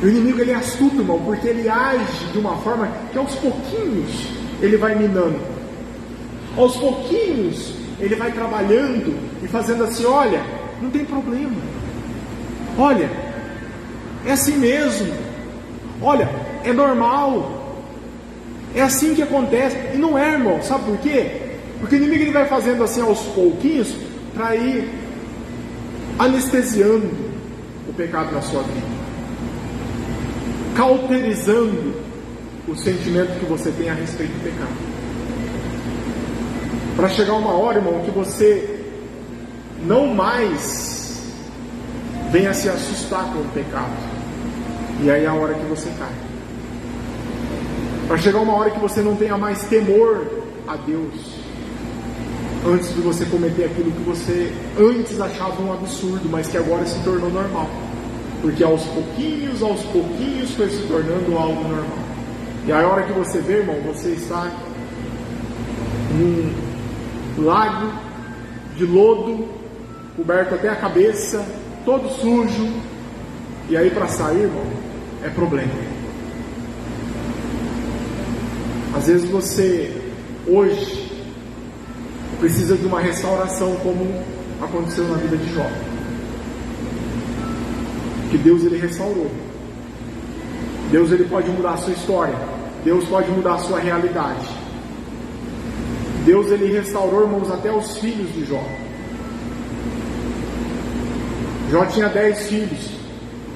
O inimigo ele é astuto, irmão, porque ele age de uma forma que aos pouquinhos ele vai minando. Aos pouquinhos ele vai trabalhando e fazendo assim: olha, não tem problema. Olha, é assim mesmo. Olha, é normal. É assim que acontece. E não é, irmão. Sabe por quê? Porque o inimigo ele vai fazendo assim aos pouquinhos para ir anestesiando o pecado na sua vida, cauterizando o sentimento que você tem a respeito do pecado, para chegar uma hora, irmão, que você não mais venha se assustar com o pecado, e aí é a hora que você cai. Para chegar uma hora que você não tenha mais temor a Deus, antes de você cometer aquilo que você antes achava um absurdo, mas que agora se tornou normal, porque aos pouquinhos foi se tornando algo normal. E a hora que você vê, irmão, você está num lago de lodo, coberto até a cabeça, todo sujo, e aí para sair, irmão, é problema. Às vezes você, hoje, precisa de uma restauração, como aconteceu na vida de Jó, que Deus ele restaurou. Deus ele pode mudar a sua história, Deus pode mudar a sua realidade. Deus ele restaurou, irmãos, até os filhos de Jó. Jó tinha 10 filhos,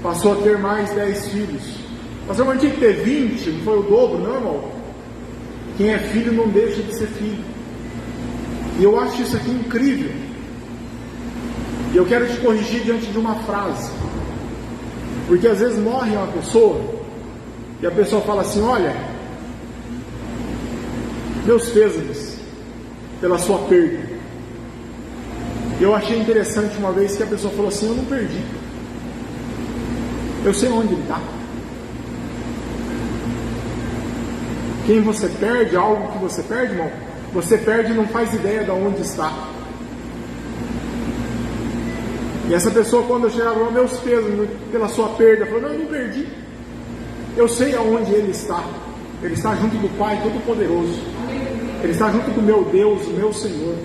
passou a ter mais 10 filhos. Mas eu tinha que ter 20, não foi o dobro, não, irmão? Quem é filho não deixa de ser filho. E eu acho isso aqui incrível. E eu quero te corrigir diante de uma frase. Porque às vezes morre uma pessoa e a pessoa fala assim: olha, meus pêsames pela sua perda. Eu achei interessante uma vez que a pessoa falou assim: eu não perdi, eu sei onde ele está. Quem você perde, algo que você perde, irmão, você perde e não faz ideia de onde está. E essa pessoa, quando eu chegava, meus pesos pela sua perda, falou: não, eu não perdi, eu sei aonde ele está. Ele está junto do Pai Todo-Poderoso, ele está junto do meu Deus, o meu Senhor,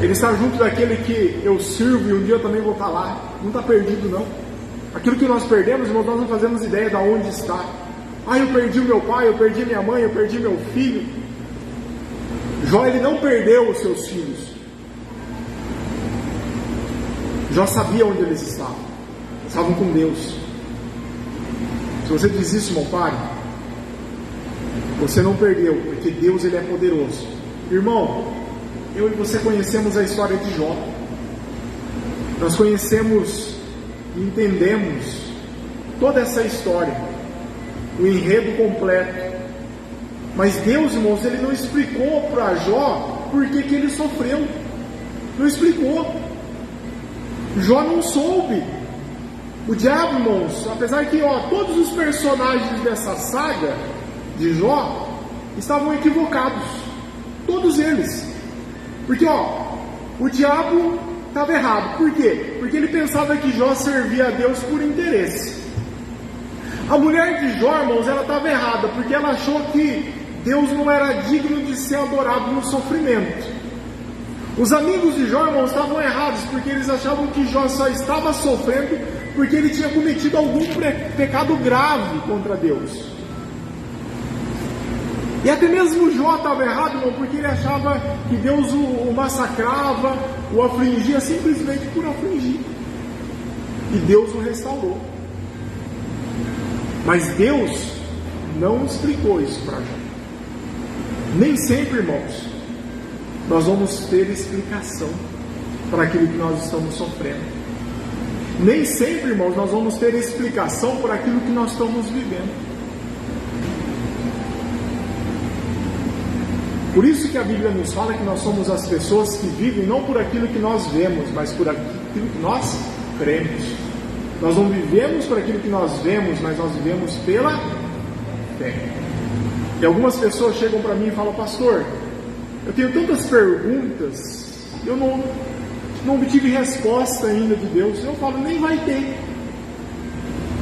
ele está junto daquele que eu sirvo, e um dia eu também vou estar lá. Não está perdido, não. Aquilo que nós perdemos, irmãos, nós não fazemos ideia de onde está. Ah, eu perdi o meu pai, eu perdi minha mãe, eu perdi meu filho. Jó ele não perdeu os seus filhos. Jó sabia onde eles estavam. Estavam com Deus. Se você diz isso, irmão, pare. Você não perdeu, porque Deus ele é poderoso. Irmão, eu e você conhecemos a história de Jó. Nós conhecemos e entendemos toda essa história, o enredo completo. Mas Deus, irmãos, Ele não explicou para Jó por que ele sofreu. Não explicou. Jó não soube. O diabo, irmãos, apesar que todos os personagens dessa saga de Jó estavam equivocados. Todos eles. Porque o diabo estava errado. Por quê? Porque ele pensava que Jó servia a Deus por interesse. A mulher de Jó, irmãos, ela estava errada, porque ela achou que Deus não era digno de ser adorado no sofrimento. Os amigos de Jó, irmãos, estavam errados, porque eles achavam que Jó só estava sofrendo porque ele tinha cometido algum pecado grave contra Deus. E até mesmo Jó estava errado, irmão, porque ele achava que Deus o massacrava, o afligia simplesmente por afligir. E Deus o restaurou. Mas Deus não explicou isso para Jó. Nem sempre, irmãos, nós vamos ter explicação para aquilo que nós estamos sofrendo. Nem sempre, irmãos, nós vamos ter explicação por aquilo que nós estamos vivendo. Por isso que a Bíblia nos fala que nós somos as pessoas que vivem não por aquilo que nós vemos, mas por aquilo que nós cremos. Nós não vivemos por aquilo que nós vemos, mas nós vivemos pela fé. E algumas pessoas chegam para mim e falam: pastor, eu tenho tantas perguntas, eu não obtive resposta ainda de Deus. Eu falo: nem vai ter.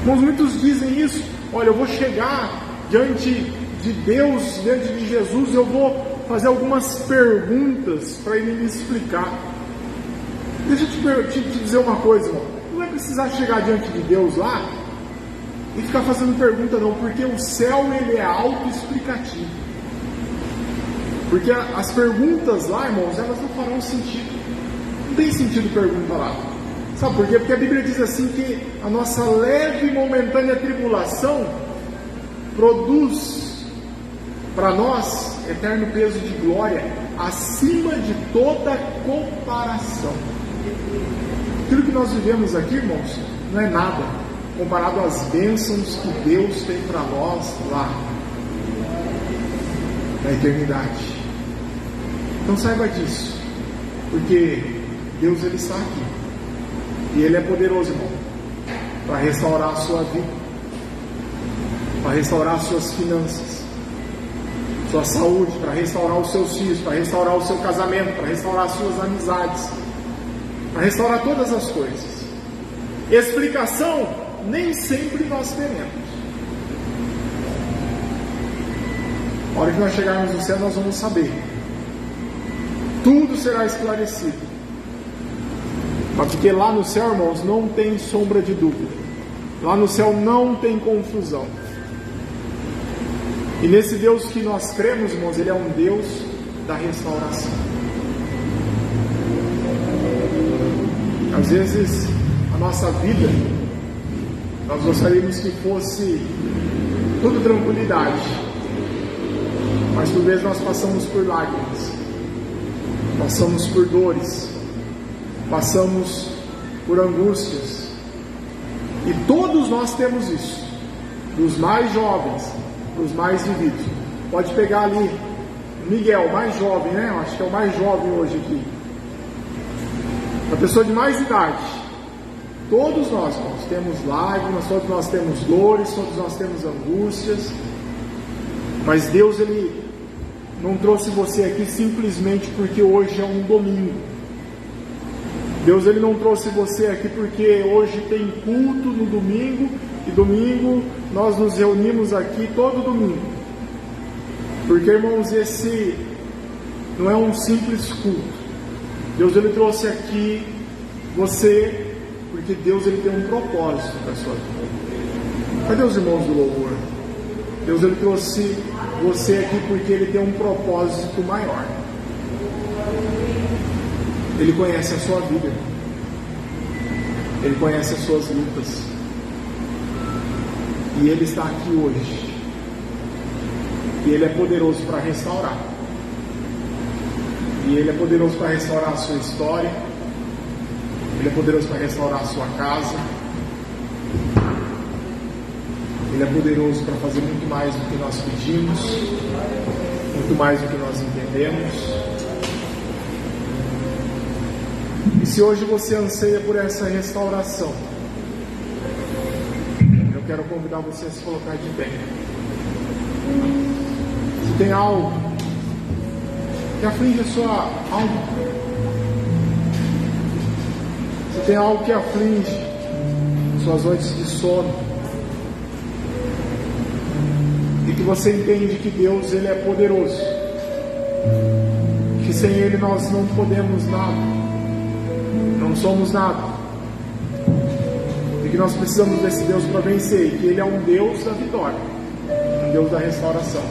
Mas muitos dizem isso: olha, eu vou chegar diante de Deus, diante de Jesus, eu vou fazer algumas perguntas para Ele me explicar. Deixa eu te dizer uma coisa, irmão. Não vai precisar chegar diante de Deus lá e ficar fazendo pergunta não, porque o céu ele é autoexplicativo. Porque as perguntas lá, irmãos, elas não farão sentido. Não tem sentido pergunta lá. Sabe por quê? Porque a Bíblia diz assim que a nossa leve e momentânea tribulação produz para nós eterno peso de glória acima de toda comparação. Aquilo que nós vivemos aqui, irmãos, não é nada comparado às bênçãos que Deus tem para nós lá na eternidade. Então saiba disso, porque Deus ele está aqui e Ele é poderoso, irmão, para restaurar a sua vida, para restaurar as suas finanças, sua saúde, para restaurar os seus filhos, para restaurar o seu casamento, para restaurar as suas amizades, para restaurar todas as coisas. Explicação nem sempre nós teremos. A hora que nós chegarmos no céu, nós vamos saber. Tudo será esclarecido. Mas porque lá no céu, irmãos, não tem sombra de dúvida. Lá no céu não tem confusão. E nesse Deus que nós cremos, irmãos, Ele é um Deus da restauração. Às vezes, a nossa vida, nós gostaríamos que fosse tudo tranquilidade. Mas por vezes nós passamos por lágrimas, passamos por dores, passamos por angústias. E todos nós temos isso, dos mais jovens para os mais vividos. Pode pegar ali Miguel, mais jovem, né? Eu acho que é o mais jovem hoje aqui. A pessoa de mais idade. Todos nós temos lágrimas, todos nós temos dores, todos nós temos angústias. Mas Deus, Ele não trouxe você aqui simplesmente porque hoje é um domingo. Deus, Ele não trouxe você aqui porque hoje tem culto no domingo, e domingo nós nos reunimos aqui todo domingo. Porque, irmãos, esse não é um simples culto. Deus, Ele trouxe aqui você porque Deus, Ele tem um propósito para a sua vida. Cadê os irmãos do louvor? Deus, Ele trouxe você aqui porque Ele tem um propósito maior. Ele conhece a sua vida. Ele conhece as suas lutas. E Ele está aqui hoje. E Ele é poderoso para restaurar. E Ele é poderoso para restaurar a sua história. Ele é poderoso para restaurar a sua casa. Ele é poderoso para fazer muito mais do que nós pedimos, muito mais do que nós entendemos. E se hoje você anseia por essa restauração, eu quero convidar você a se colocar de pé. Se tem algo que aflige a sua alma, se tem algo que aflige suas noites de sono, e que você entende que Deus, Ele é poderoso, que sem Ele nós não podemos nada, não somos nada, e que nós precisamos desse Deus para vencer, e que Ele é um Deus da vitória, um Deus da restauração.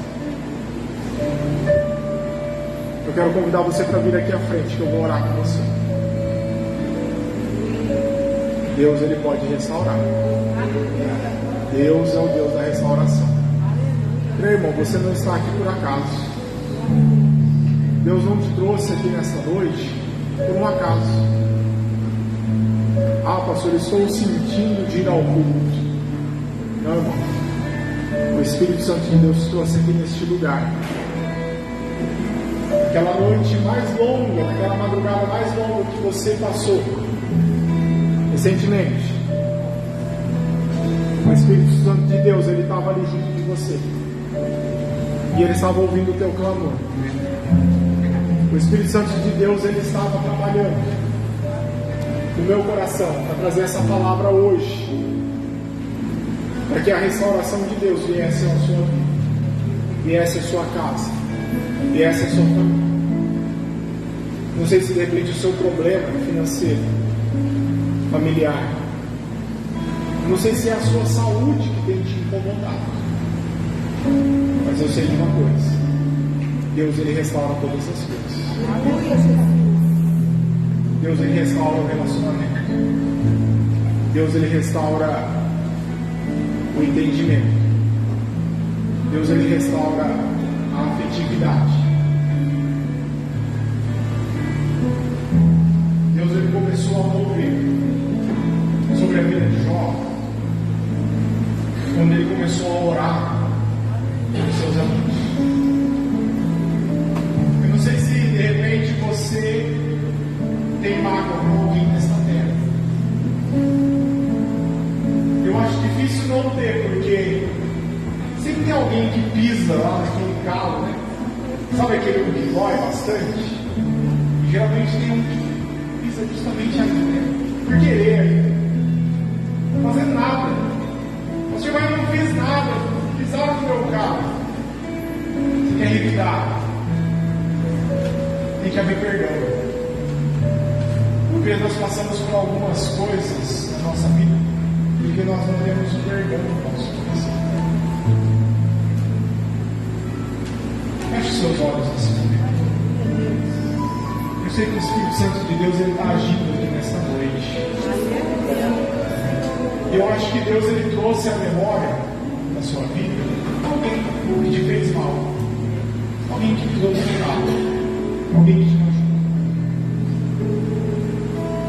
Eu quero convidar você para vir aqui à frente, que eu vou orar com você. Deus, Ele pode restaurar. Deus é o Deus da restauração. Meu irmão, você não está aqui por acaso. Deus não te trouxe aqui nesta noite por um acaso. Ah, pastor, estou sentindo de ir ao culto. Não, irmão. O Espírito Santo de Deus te trouxe aqui neste lugar. Aquela noite mais longa, aquela madrugada mais longa que você passou recentemente, o Espírito Santo de Deus, Ele estava ali junto de você. E Ele estava ouvindo o teu clamor. O Espírito Santo de Deus, Ele estava trabalhando no meu coração para trazer essa palavra hoje, para que a restauração de Deus viesse à sua vida, viesse à sua casa, viesse à sua família. Não sei se de repente o seu problema financeiro, familiar, não sei se é a sua saúde que tem te incomodado. Mas eu sei de uma coisa: Deus, Ele restaura todas as coisas. Deus, Ele restaura o relacionamento. Deus, Ele restaura o entendimento. Deus, Ele restaura a afetividade. Deus, Ele começou a mover sobre a vida de Jó quando Ele começou a orar pelos seus amigos. Eu não sei se de repente você tem mágoa com alguém nesta terra. Eu acho difícil não ter, porque sempre tem alguém que pisa lá naquele calo, né? Sabe aquele que dói bastante? E geralmente tem um que pisa justamente ali, né? Por querer, não fazendo nada. Você vai não fez nada, pisaram no meu carro. Você quer revidar? Tem que haver perdão. Porque nós passamos por algumas coisas na nossa vida porque nós não temos o perdão no nosso coração. Feche seus olhos nesse momento. Eu sei que o Espírito Santo de Deus está agindo aqui nesta noite. Eu acho que Deus, Ele trouxe a memória da sua vida alguém que te fez mal, alguém que te trouxe mal, alguém que te machucou.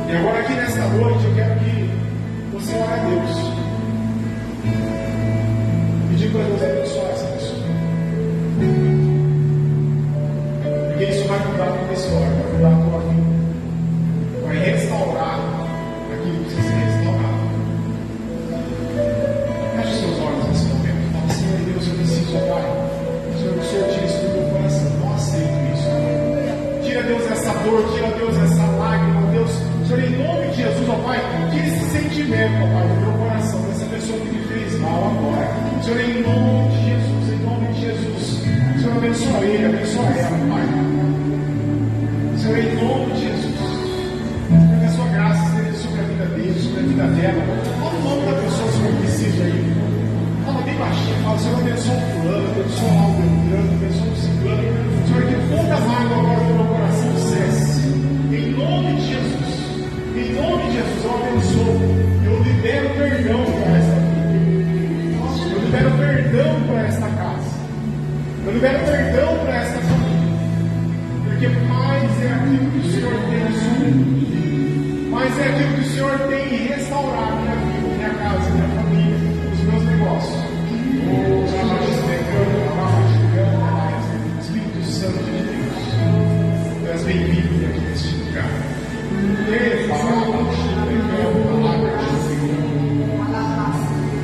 E agora aqui nesta noite eu quero que você ore a Deus, pedir para Deus abençoar essa pessoa, porque isso vai mudar a tua história, vai mudar a tua vida, vai restaurar aquilo que precisa ser restaurado. Feche seus olhos nesse momento. Fala: Senhor Deus, eu preciso, Pai. Senhor, que o Senhor tire isso do meu coração. Não aceito isso, Pai. Tira, Deus, essa dor. Tira, Deus, essa lágrima. Deus, Senhor, em nome de Jesus, ó Pai, tira esse sentimento, ó Pai, do meu coração, dessa pessoa que me fez mal agora. Senhor, em nome de Jesus, em nome de Jesus. Senhor, abençoa ele, abençoa ela, Pai. Senhor, em nome de Jesus. Que a sua graça esteja sobre a vida dele, sobre a vida dela. Fala o nome da pessoa, Senhor, que precisa aí. Fala bem baixinho, fala: Senhor, abençoa o fulano, abençoa o Beltrano, abençoa o ciclano. Senhor, que toda mágoa agora do meu coração cesse. Em nome de Jesus. Em nome de Jesus, eu abençoo. Eu libero perdão para esta vida. Eu libero perdão para esta casa. Eu libero perdão para esta família. Porque mais que o Senhor tem assumido, mas é aquilo que o Senhor tem restaurado minha vida, minha casa, minha família, os meus negócios. Espírito Santo de Deus, tu és bem-vindo aqui neste lugar.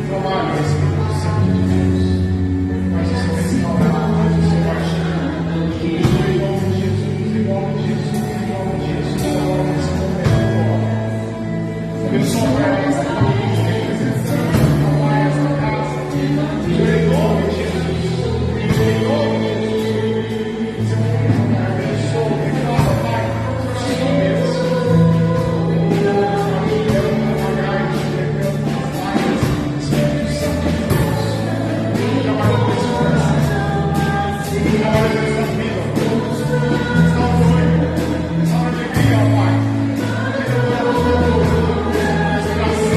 Trabalho, Espírito Santo de Deus, mas o Senhor restaurado, mas o Senhor baixando, em nome de Jesus, em nome de Jesus, em nome de Jesus, agora nesse momento, abençoa essa família, representando, trabalha essa casa, em nome de Jesus, em nome de Jesus, abençoa, declara, Pai, sua bênção. Graças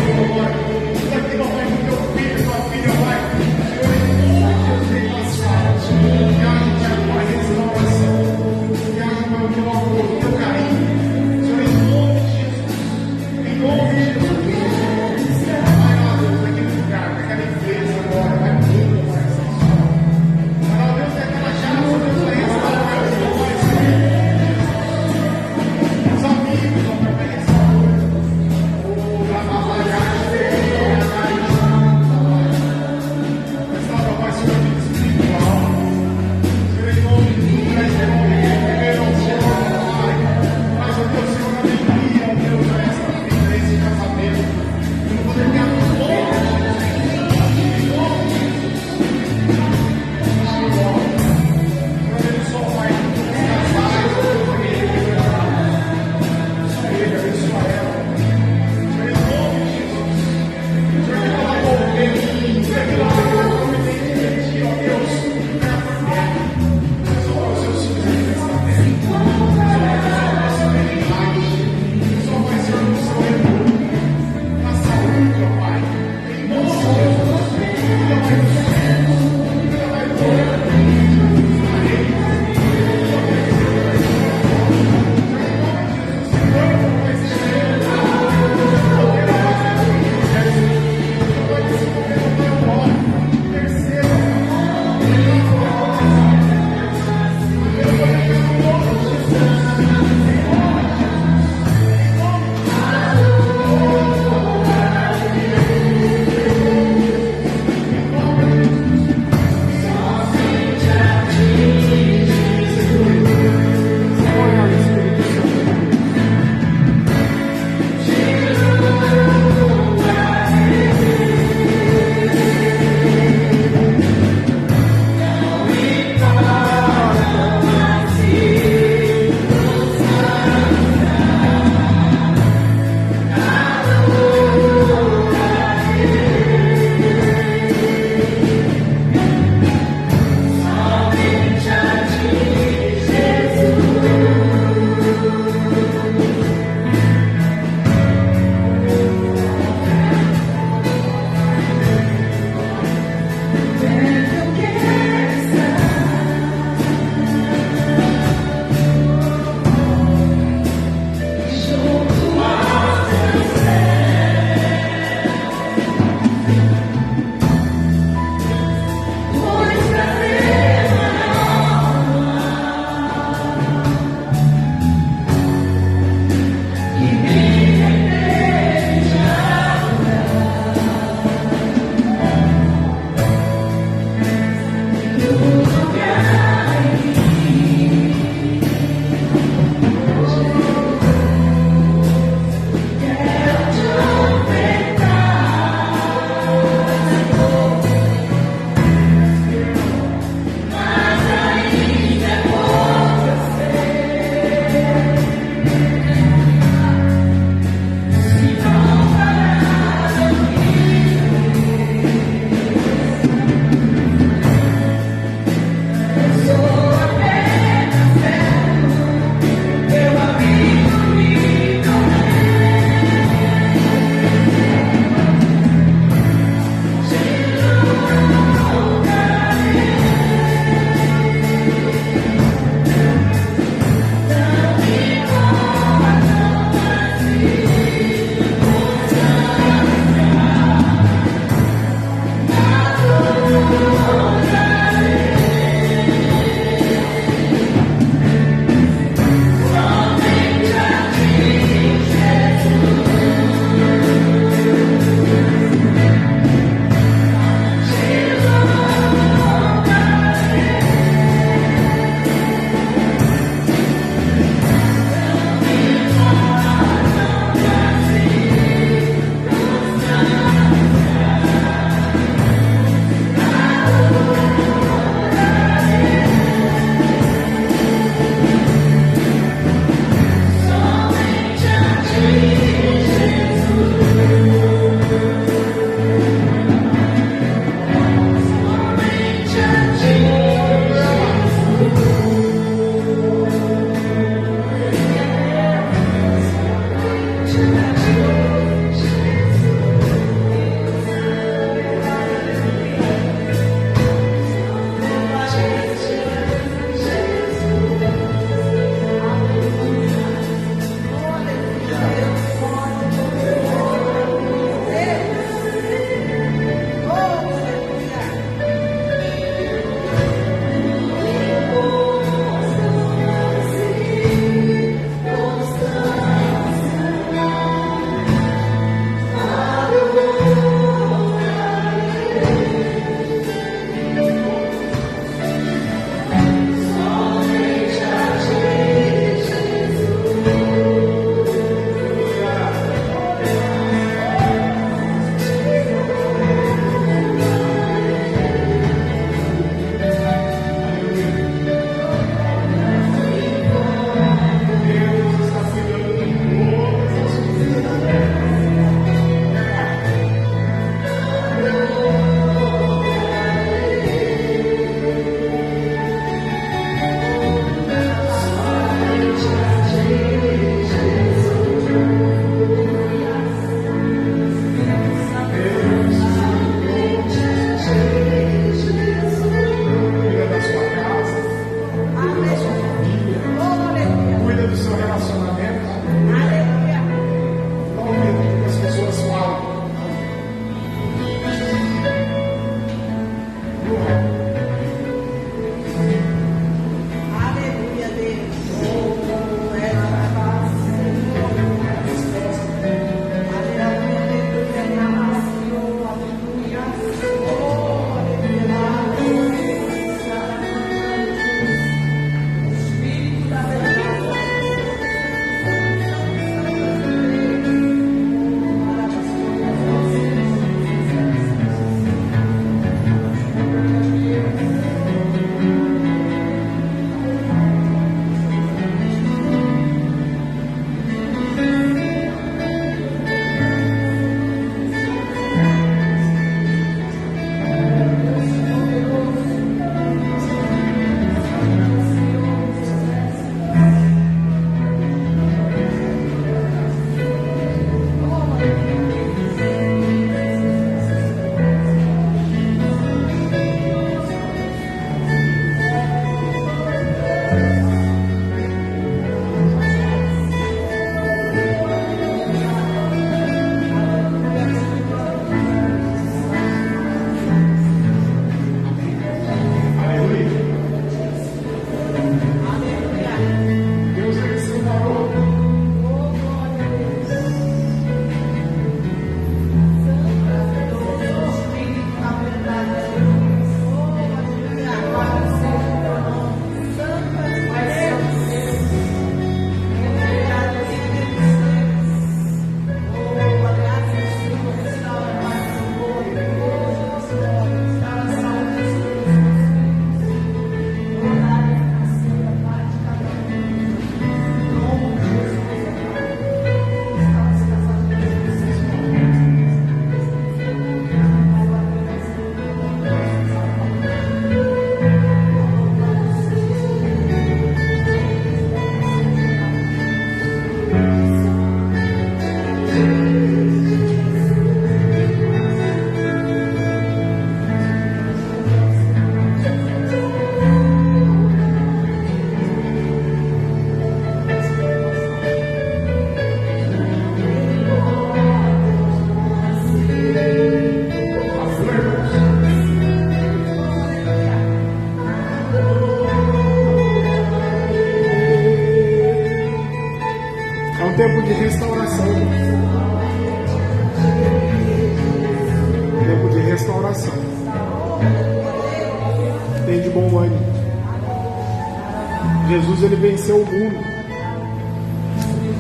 Jesus, ele venceu o mundo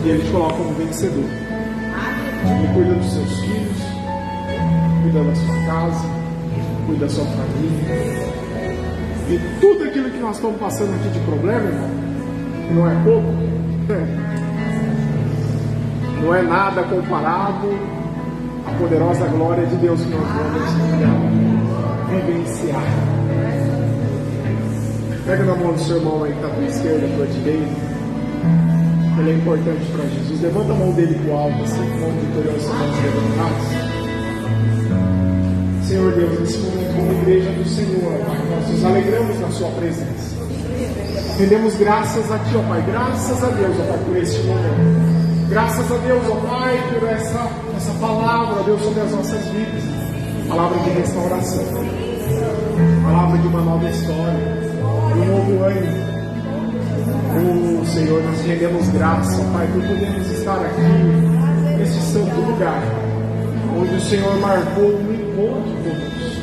e ele te coloca como vencedor. Ele cuida dos seus filhos, cuida da sua casa, cuida da sua família. E tudo aquilo que nós estamos passando aqui de problema, irmão, que não é pouco, não é nada comparado à poderosa glória de Deus que nós vamos vivenciar. Pega na mão do seu irmão aí que está à tua esquerda, à tua direita. Ele é importante para Jesus. Levanta a mão dele para o alto, assim, com a mão vitoriosa, mãos levantadas. Senhor Deus, nesse momento, como igreja do Senhor, Pai, nós nos alegramos na sua presença. Rendemos graças a Ti, ó Pai. Graças a Deus, ó Pai, por este momento. Graças a Deus, ó Pai, por essa palavra, ó Deus, sobre as nossas vidas. Palavra de restauração. Palavra de uma nova história. De um novo ânimo. Oh, Senhor, nós rendemos graça, ó Pai, por podermos estar aqui, nesse santo lugar, onde o Senhor marcou um encontro conosco.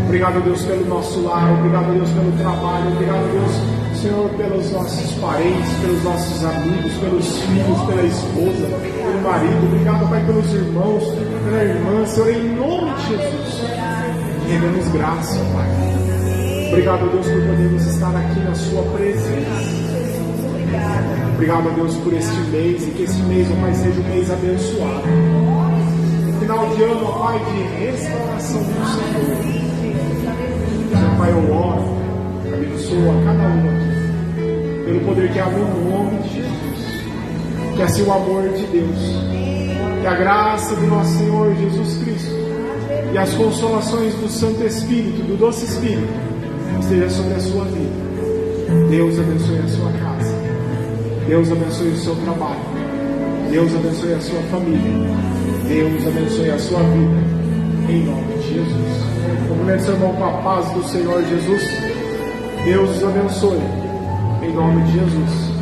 Obrigado, Deus, pelo nosso lar. Obrigado, Deus, pelo trabalho. Obrigado, Deus, Senhor, pelos nossos parentes, pelos nossos amigos, pelos filhos, pela esposa, pelo marido. Obrigado, Pai, pelos irmãos, pela irmã. Senhor, em nome de Jesus, rendemos graça, Pai. Obrigado, Deus, por podermos estar aqui na sua presença. Obrigado, Deus, por este mês, e que este mês, ó Pai, seja um mês abençoado. Final de ano, ó Pai, de restauração do Senhor. Senhor, Pai, eu oro, abençoa cada um aqui, pelo poder que há no nome de Jesus. Que assim o amor de Deus, que a graça do nosso Senhor Jesus Cristo, e as consolações do Santo Espírito, do Doce Espírito, esteja sobre a sua vida. Deus abençoe a sua casa. Deus abençoe o seu trabalho. Deus abençoe a sua família. Deus abençoe a sua vida. Em nome de Jesus. Cumprimento seu irmão com a paz do Senhor Jesus. Deus os abençoe. Em nome de Jesus.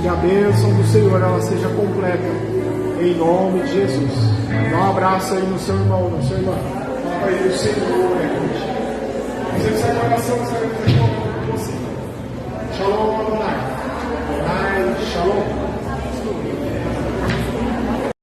Que a bênção do Senhor ela seja completa. Em nome de Jesus. Dá um abraço aí no seu irmão, na sua irmã. Fala aí do Senhor é contigo. Fazemos essa oração, você. Shalom, Adonai. Adonai, shalom.